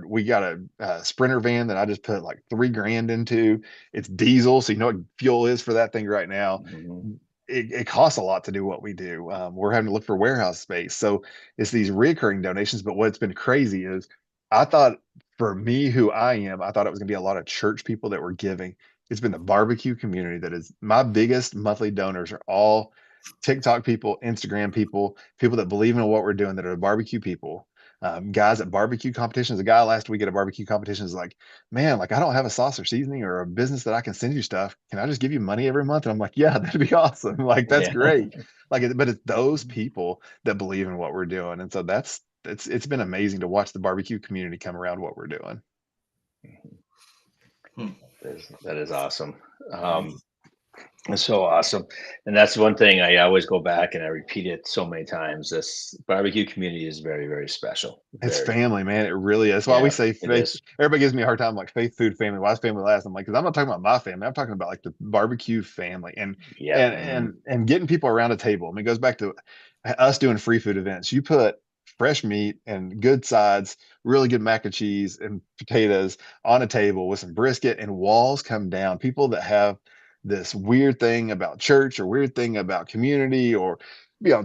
We got a Sprinter van that I just put like 3 grand into. It's diesel, so you know what fuel is for that thing right now. mhm. It costs a lot to do what we do. We're having to look for warehouse space. So it's these recurring donations. But what's been crazy is I thought for me, who I am, I thought it was going to be a lot of church people that were giving. It's been the barbecue community that is my biggest monthly donors are all TikTok people, Instagram people, people that believe in what we're doing that are barbecue people. Guys at barbecue competitions. A guy last week at a barbecue competition is like, man, like I don't have a sauce or seasoning or a business that I can send you stuff. Can I just give you money every month? And I'm like, yeah, that'd be awesome. Like that's Yeah. great. But it's those people that believe in what we're doing. And so it's been amazing to watch the barbecue community come around what we're doing. Hmm. That is awesome. Nice. It's so awesome. And that's one thing I always go back and I repeat it so many times. This barbecue community is very, very special. It's Very. family, man. It really is. That's why we Yeah, say it faith. is. Everybody gives me a hard time, like faith, food, family. Why is family last? I'm like, because I'm not talking about my family. I'm talking about like the barbecue family and Yeah. and and and getting people around a table. I mean, it goes back to us doing free food events. You put fresh meat and good sides, really good mac and cheese and potatoes on a table with some brisket, and walls come down. People that have this weird thing about church or weird thing about community or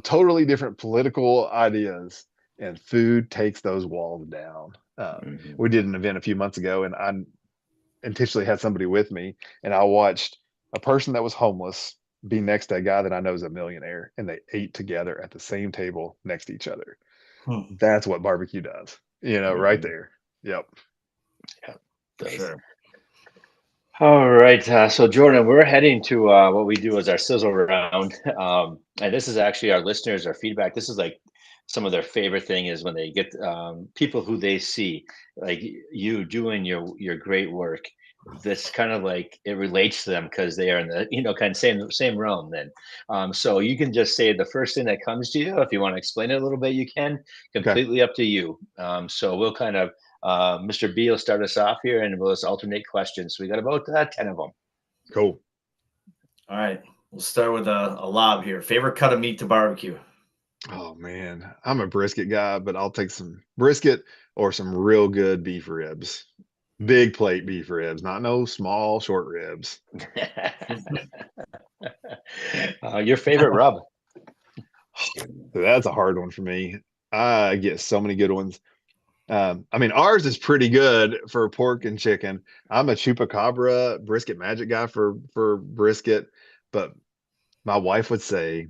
totally different political ideas, and food takes those walls down. Mhm. We did an event a few months ago, and I intentionally had somebody with me, and I watched a person that was homeless be next to a guy that I know is a millionaire, and they ate together at the same table next to each other. Hmm. That's what barbecue does, right Mhm. there. Yep. Yeah, it For does. sure. All right. So, Jordan, we're heading to what we do as our sizzle round. And this is actually our listeners, our feedback. This is like some of their favorite thing is when they get people who they see, like you doing your great work. this kind of like it relates to them because they are in the kind of same realm. Then, so you can just say the first thing that comes to you. If you want to explain it a little bit, you can. Okay. Completely up to you. So we'll kind of Mr. B will start us off here, and we'll just alternate questions. So we got about 10 of them. Cool. All right. We'll start with a lob here. Favorite cut of meat to barbecue? Oh man, I'm a brisket guy, but I'll take some brisket or some real good beef ribs. Big plate beef ribs, not no small short ribs. Your favorite rub? That's a hard one for me. I get so many good ones. I mean, ours is pretty good for pork and chicken. I'm a chupacabra brisket magic guy for brisket, but my wife would say,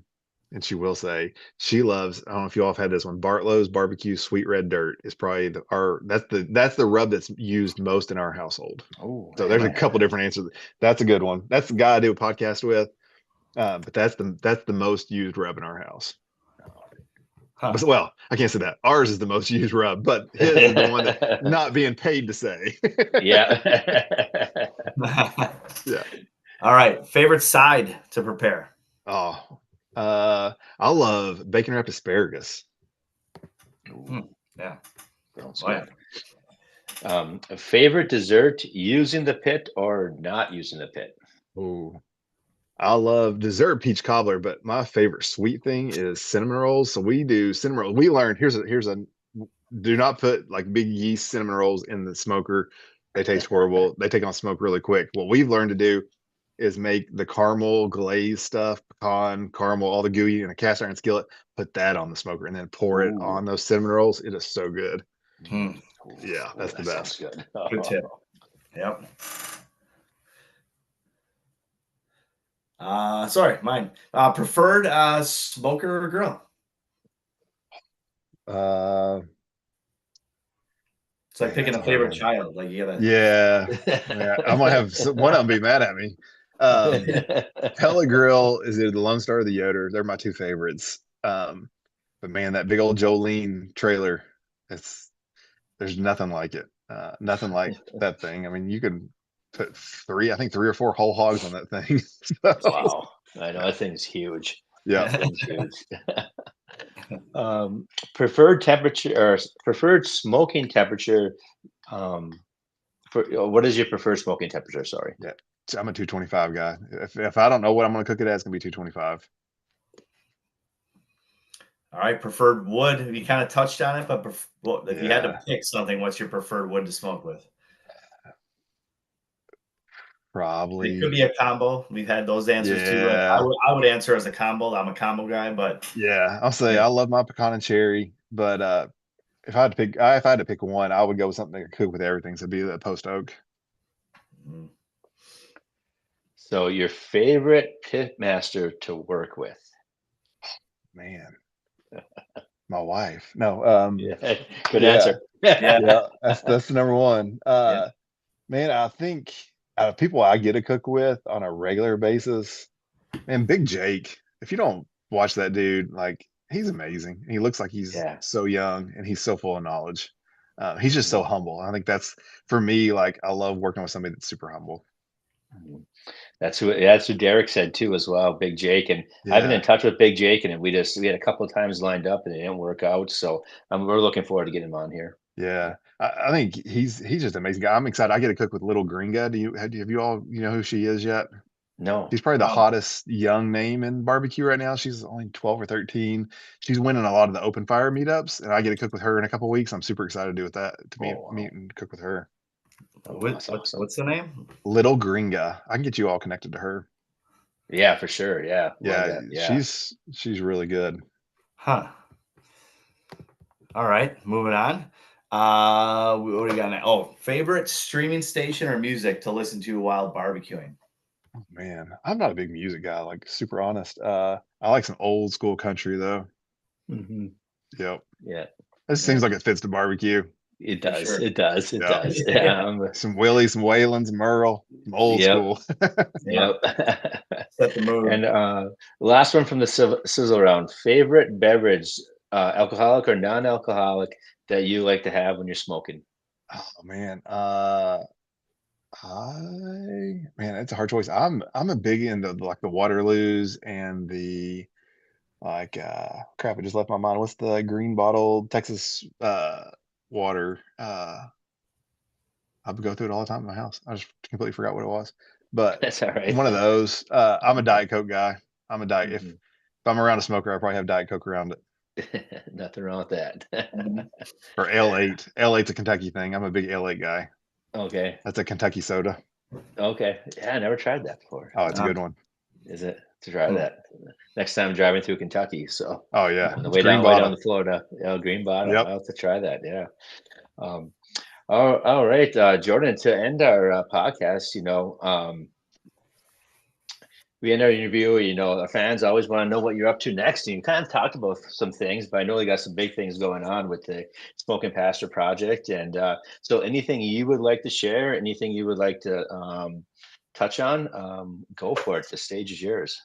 and she will say, she loves. I don't know if you all have had this one. Bartlow's barbecue sweet red dirt is probably that's the rub that's used most in our household. Oh, So there's a couple different answers. That's a good one. That's the guy I do a podcast with. But that's the most used rub in our house. Huh. Well, I can't say that. Ours is the most used rub, but his is the one that not being paid to say. Yeah. Yeah. All right. Favorite side to prepare? Oh, I love bacon wrapped asparagus. Yeah. Oh, yeah. A favorite dessert using the pit or not using the pit? Oh, I love dessert peach cobbler, but my favorite sweet thing is cinnamon rolls. So we do cinnamon rolls. We learned here's a do not put like big yeast cinnamon rolls in the smoker. They taste horrible. They take on smoke really quick. What we've learned to do is make the caramel glaze stuff, pecan, caramel, all the gooey in a cast iron skillet, put that on the smoker and then pour it on those cinnamon rolls. It is so good. Yeah, that's the best. Good. Good tip. Yep. Sorry, mine. Preferred smoker or grill? It's like picking a favorite child. Like you gotta. Yeah, I'm gonna have one of them be mad at me. Pellet Grill is either the Lone Star or the Yoder. They're my two favorites. But man, that big old Jolene trailer, there's nothing like it. Nothing like that thing. I mean, you could put three or four whole hogs on that thing. Wow. I know that thing's huge. Yeah. That thing's huge. Preferred temperature or preferred smoking temperature. What is your preferred smoking temperature? Sorry. Yeah. I'm a 225 guy. If I don't know what I'm going to cook it at, it's going to be 225. All right. Preferred wood. You kind of touched on it, but if you had to pick something, what's your preferred wood to smoke with? Probably. It could be a combo. We've had those answers too. Like I would answer as a combo. I'm a combo guy, but yeah, I'll say I love my pecan and cherry. But if I had to pick one, I would go with something that could cook with everything. So it'd be the post oak. So your favorite pit master to work with? Man, my wife. No. Good answer. Yeah, that's the number one. Man, I think out of people I get to cook with on a regular basis, man, Big Jake. If you don't watch that dude, like he's amazing. He looks like he's so young and he's so full of knowledge. He's just so humble. I think that's for me. Like I love working with somebody that's super humble. That's who Derek said too as well. Big Jake, and I've been in touch with Big Jake, and we had a couple of times lined up and it didn't work out. So we're looking forward to getting him on here. Yeah, I think he's just an amazing guy. I'm excited. I get to cook with Little Gringa. Have you all know who she is yet? No. She's probably the hottest young name in barbecue right now. She's only 12 or 13. She's winning a lot of the open fire meetups, and I get to cook with her in a couple of weeks. I'm super excited to do that meet and cook with her. What's the name? Little Gringa. I can get you all connected to her. Yeah, for sure. Yeah. Yeah. She's really good. Huh. All right, moving on. What do we got now? Oh, favorite streaming station or music to listen to while barbecuing? Oh, man, I'm not a big music guy, like super honest. I like some old school country though. Mm-hmm. Yep. Yeah. It seems like it fits the barbecue. It does. Sure. It does. Yeah. Some Willie, some Waylon, Merle, some old school. Yep. Set the mood. And last one from the sizzle round. Favorite beverage, alcoholic or non-alcoholic, that you like to have when you're smoking? Oh man, Man, it's a hard choice. I'm a big into like the Waterloos and the like crap, I just left my mind. What's the green bottle Texas water? I would go through it all the time in my house. I just completely forgot what it was. But That's all right. one of those. I'm a Diet Coke guy. I'm a diet if I'm around a smoker, I probably have Diet Coke around it. Nothing wrong with that. Or L8. L8's a Kentucky thing. I'm a big L8 guy. Okay. That's a Kentucky soda. Okay. Yeah, I never tried that before. Oh, it's a good one. Is it to try that next time driving through Kentucky? So Oh yeah, on the it's way green down bottle. to Florida, green bottle. Yep. I'll have to try that. Yeah. All right, Jordan. To end our podcast, we end our interview. Our fans always want to know what you're up to next. And you kind of talked about some things, but I know you got some big things going on with the Smoking Pastor Project. And so, anything you would like to share? Anything you would like to touch on? Go for it. The stage is yours.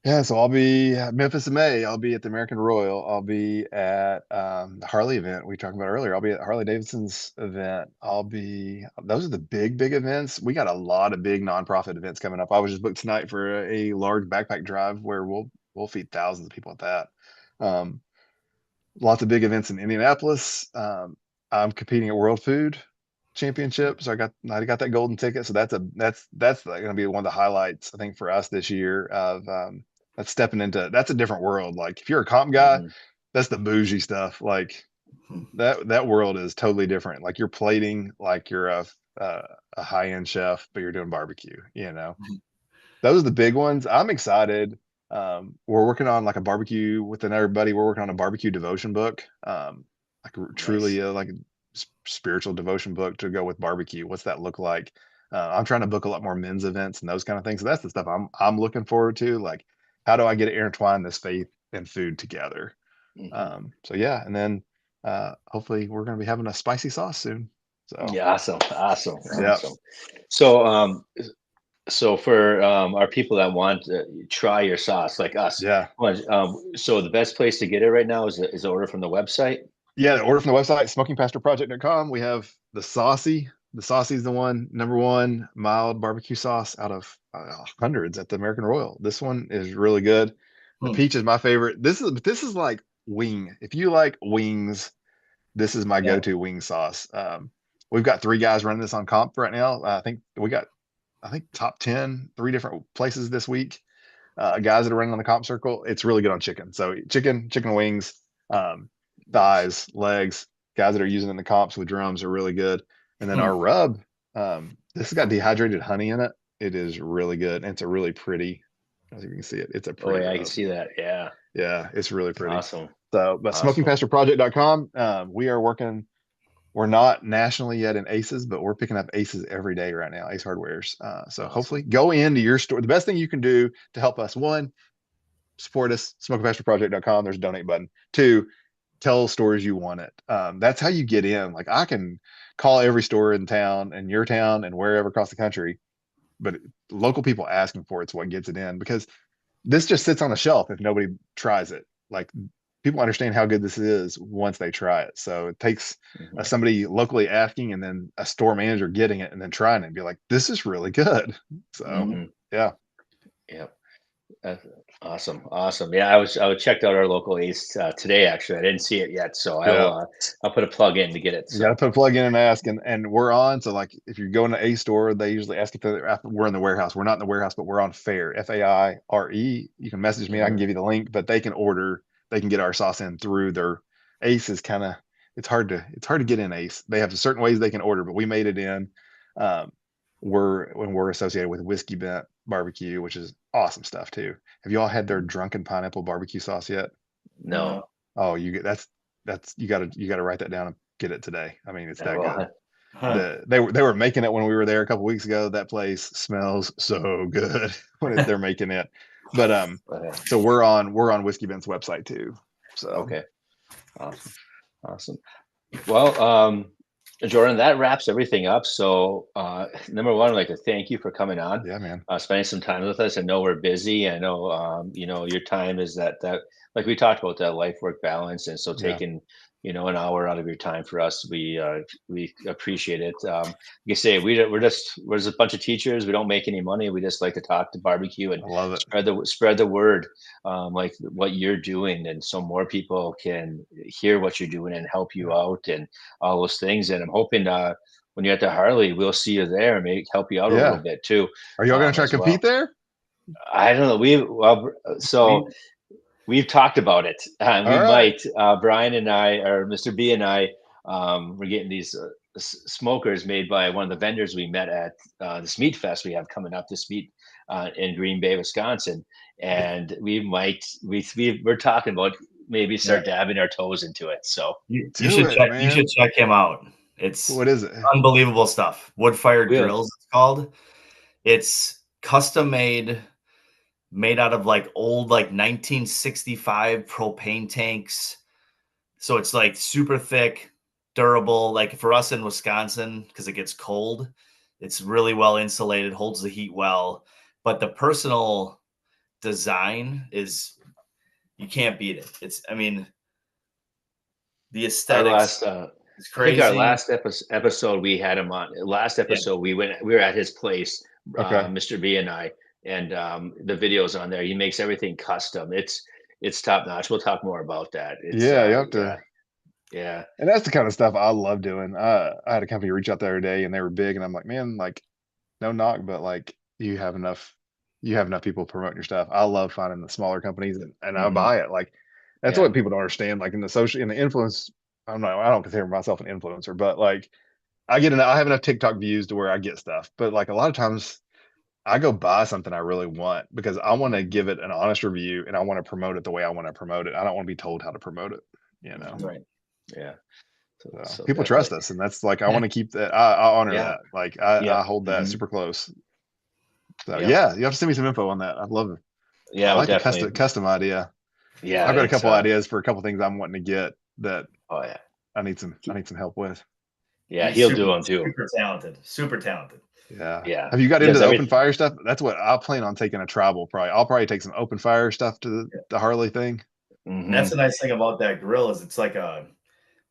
Yeah, so I'll be at Memphis in May. I'll be at the American Royal. I'll be at the Harley event we talked about earlier. I'll be at Harley Davidson's event. Those are the big events. We got a lot of big nonprofit events coming up. I was just booked tonight for a large backpack drive where we'll feed thousands of people at that. Lots of big events in Indianapolis. I'm competing at World Food Championship, so I got that golden ticket. So that's going to be one of the highlights I think for us this year of that's stepping into that's a different world. Like if you're a comp guy, that's the bougie stuff. Like that world is totally different. Like you're plating like you're a high end chef, but you're doing barbecue. Those are the big ones. I'm excited. We're working on like a barbecue with another buddy. We're working on a barbecue devotion book. Truly like a spiritual devotion book to go with barbecue. What's that look like? I'm trying to book a lot more men's events and those kind of things. So that's the stuff I'm looking forward to. Like, how do I get to intertwine this faith and food together? So yeah, and then hopefully we're going to be having a spicy sauce soon. So yeah, awesome. Yeah. So for our people that want to try your sauce, like us, Yeah. So the best place to get it right now is to order from the website. Yeah, order from the website, smokingpastorproject.com. We have the saucy. The saucy is the one, number one mild barbecue sauce out of hundreds at the American Royal. This one is really good. The peach is my favorite. This is like wing. If you like wings, this is my go-to wing sauce. We've got 3 guys running this on comp right now. I think top 10, 3 different places this week. Guys that are running on the comp circle. It's really good on chicken. So chicken wings, thighs, legs, guys that are using in the comps with drums are really good. And then our rub, this has got dehydrated honey in it. It is really good. And it's a really pretty, as you can see it, it's a pretty I rub. can see that. Yeah. Yeah, it's really pretty. Awesome. So, but smokingpastorproject.com, we're not nationally yet in ACEs, but we're picking up ACEs every day right now, Ace Hardwares. So hopefully go into your store. The best thing you can do to help us, 1, support us, smokingpastorproject.com. There's a donate button. 2, tell stores you want it. That's how you get in. Like I can call every store in town and your town and wherever across the country, but local people asking for it's what gets it in, because this just sits on a shelf if nobody tries it. Like people understand how good this is once they try it. So it takes somebody locally asking and then a store manager getting it and then trying it and be like, this is really good. So yeah. Awesome. Yeah, I checked out our local Ace today. Actually, I didn't see it yet, so I'll put a plug in to get it. So. You got to put a plug in and ask, and we're on. So like, if you're going to a store, they usually ask if we're in the warehouse. We're not in the warehouse, but we're on Fair, FAIRE. You can message me. I can give you the link, but they can order. They can get our sauce in through their Ace. Is kind of it's hard to get in Ace. They have certain ways they can order, but we made it in. We're associated with Whiskey Bent Barbecue, which is awesome stuff too. Have you all had their drunken pineapple barbecue sauce yet? No. Oh, you gotta write that down and get it today. I mean, it's that good. They were making it when we were there a couple weeks ago. That place smells so good when they're making it. But so we're on Whiskey Bent's website too. So okay, awesome. Well, Jordan, that wraps everything up. So, number one, I'd like to thank you for coming on. Yeah, man. Spending some time with us. I know we're busy. I know, your time is that like we talked about that life work balance, and so Yeah. taking an hour out of your time for us, we appreciate it. Like I say, we're just a bunch of teachers. We don't make any money. We just like to talk to barbecue and I love it. spread the word, like what you're doing, and so more people can hear what you're doing and help you out and all those things. And I'm hoping when you're at the Harley, we'll see you there and maybe help you out a little bit too. Are y'all gonna try to as compete well. there? I don't know. So we've talked about it. We All right. might. Brian and I, or Mr. B and I, we're getting these smokers made by one of the vendors we met at this meat fest we have coming up this meet in Green Bay, Wisconsin, and we might. We're talking about maybe start dabbing our toes into it. So You Do should it, check. man. You should check him out. It's What is it? unbelievable stuff. Wood Fired Really? Grills, it's called. It's custom made out of like old 1965 propane tanks. So it's like super thick, durable. Like for us in Wisconsin, because it gets cold, it's really well insulated, holds the heat well. But the personal design is, you can't beat it. The our aesthetics last, is I think crazy. our last episode we had him on. Last episode we were at his place, Okay. Mr. B and I, and the videos on there. He makes everything custom. It's top notch. We'll talk more about that. It's, Yeah, you have to. Yeah. And that's the kind of stuff I love doing. I had a company reach out the other day, and they were big, and I'm like, man, like, no knock, but like, you have enough people promoting your stuff. I love finding the smaller companies, and I Mhm. buy it. Like, that's Yeah. what people don't understand. Like in the influence, I don't consider myself an influencer, but like, I have enough TikTok views to where I get stuff. But like a lot of times, I go buy something I really want because I want to give it an honest review, and I want to promote it the way I want to promote it. I don't want to be told how to promote it. Right. Yeah. So people trust us, and that's like, I want to keep that. I honor that. Like I hold that super close. So yeah, you have to send me some info on that. I'd love it. Yeah, I like definitely. the custom idea. Yeah, I've got a couple ideas for a couple things I'm wanting to get that. Oh yeah, I need some help with. Yeah, He's he'll do them too. Super talented. Yeah. Have you got into the open fire stuff? That's what I'll plan on taking a tribal. I'll probably take some open fire stuff to the Harley thing. Mm-hmm. That's the nice thing about that grill is it's like a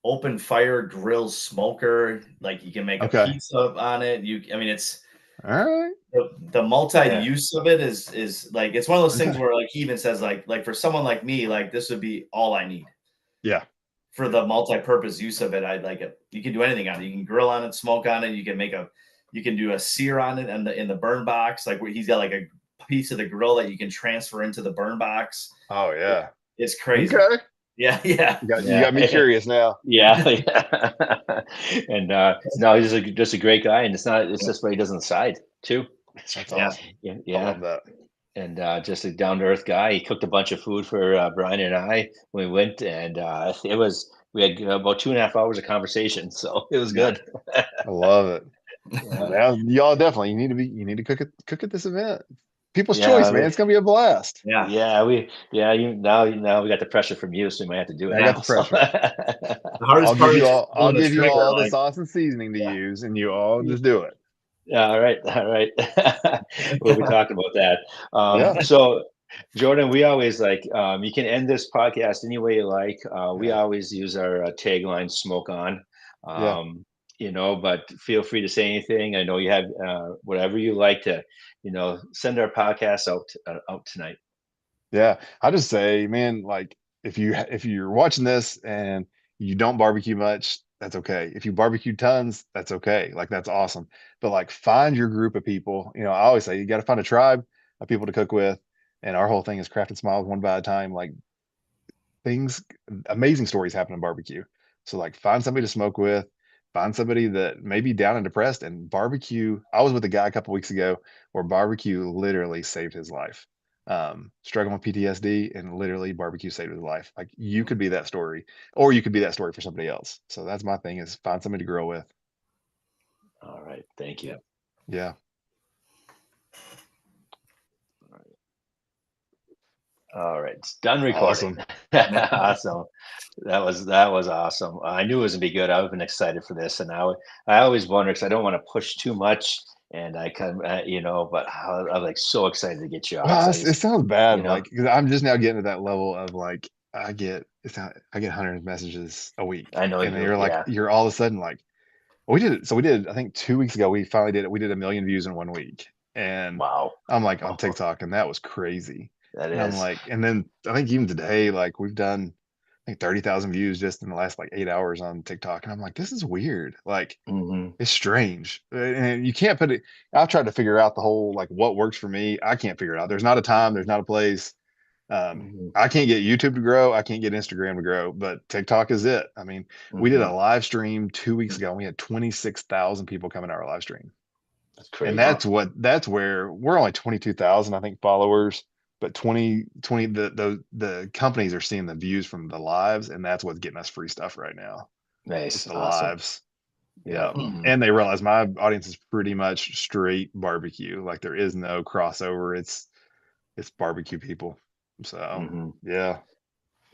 open fire grill smoker. Like you can make a pizza on it. It's all right. The multi-use of it is like, it's one of those things where like he even says like for someone like me, like this would be all I need. Yeah. For the multi-purpose use of it, I'd like it. You can do anything on it. You can grill on it, smoke on it. You can do a sear on it and in the burn box. Like where he's got like a piece of the grill that you can transfer into the burn box. Oh yeah. It's crazy. Okay. Yeah. You got me curious now. Yeah. And no, he's just a great guy, and it's just why he doesn't side too. That's awesome. Yeah. I love that. And just a down to earth guy. He cooked a bunch of food for Brian and I when we went, and we had about 2.5 hours of conversation, so it was good. I love it. Now, y'all definitely you need to cook at this event. People's choice, man. It's gonna be a blast. Now we got the pressure from you, so we might have to do it. I got the pressure. I'll give you all the sauce and seasoning to use, and you all just do it. All right. We'll be talking about that. So, Jordan, we always you can end this podcast any way you like. We always use our tagline, "Smoke on." But feel free to say anything. I know you have whatever you like to, send our podcast out tonight. Yeah, I just say, man, like if you're watching this and you don't barbecue much, that's okay. If you barbecue tons, that's okay. Like that's awesome. But like find your group of people. I always say you got to find a tribe of people to cook with. And our whole thing is crafting smiles one by a time. Like amazing stories happen in barbecue. So like find somebody to smoke with, find somebody that may be down and depressed, and barbecue. I was with a guy a couple weeks ago where barbecue literally saved his life. Struggling with PTSD, and literally barbecue saved his life. Like you could be that story, or you could be that story for somebody else. So that's my thing, is find somebody to grow with. All right. Thank you. Yeah. All right. It's done recording. Awesome. That was awesome. I knew it was gonna be good. I've been excited for this, and I always wonder, because I don't want to push too much. And I kind of, but I'm like so excited to get you out. Well, it sounds bad, like, because I'm just now getting to that level of like, I get it's not I get hundreds of messages a week, I know and then you. Yeah. you're all of a sudden like, we did it. So we did, I think 2 weeks ago, we finally did it. We did 1 million views in 1 week, and Wow. I'm like on TikTok, and that was crazy. That And I'm is. like, and then I think even today, like we've done, I think 30,000 views just in the last like 8 hours on TikTok, and I'm like, this is weird. Like Hmm. it's strange, and you can't put it. I've tried to figure out the whole like what works for me. I can't figure it out. There's not a time. There's not a place. Hmm. I can't get YouTube to grow. I can't get Instagram to grow, but TikTok is it. I mean, we did a Hmm. live stream 2 weeks ago, and we had 26,000 people coming to our live stream. That's And crazy. that's where we're only 22,000, I think, followers, but 20 the companies are seeing the views from the lives, and that's what's getting us free stuff right now. It's Nice. the Awesome. lives. Yeah. Yeah. Hmm. And they realize my audience is pretty much straight barbecue. Like there is no crossover. It's barbecue people. So Hmm. yeah.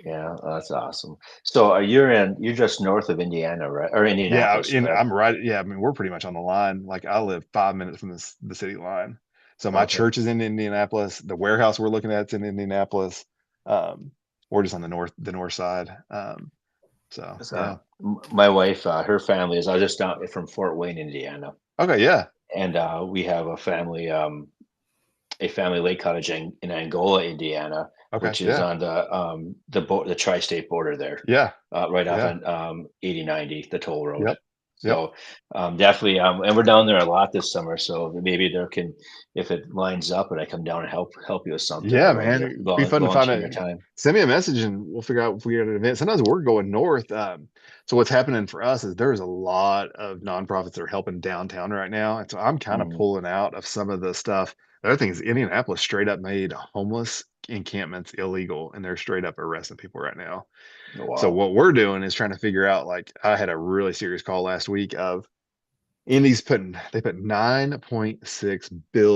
Yeah. That's awesome. So you're just north of Indiana, right? Or Yeah, Indianapolis, and correct? I'm right. Yeah, I mean, we're pretty much on the line. Like I live 5 minutes from the city line. So my Okay. church is in Indianapolis. The warehouse we're looking at is in Indianapolis. Um, we're just on the north side. So 'Cause, yeah. my wife, her family is just down from Fort Wayne, Indiana, Okay, yeah. and we have a family lake cottage in Angola, Indiana, Okay, which is yeah. on the tri-state border there, Yeah. right off Yeah. on 80/90, the toll road. Yep. Yep. So definitely, and we're down there a lot this summer. So maybe there can, if it lines up, and I come down and help you with something Yeah, man. It'd be fun to find launching your a time. send me a message and we'll figure out if we get an event. Sometimes we're going north. So what's happening for us is there's a lot of nonprofits that are helping downtown right now. And so I'm kind of Mhm. pulling out of some of the stuff. The other thing is Indianapolis straight up made homeless encampments illegal, and they're straight up arresting people right now. So Wow. what we're doing is trying to figure out, like I had a really serious call last week of Indy's they put 9.6 billion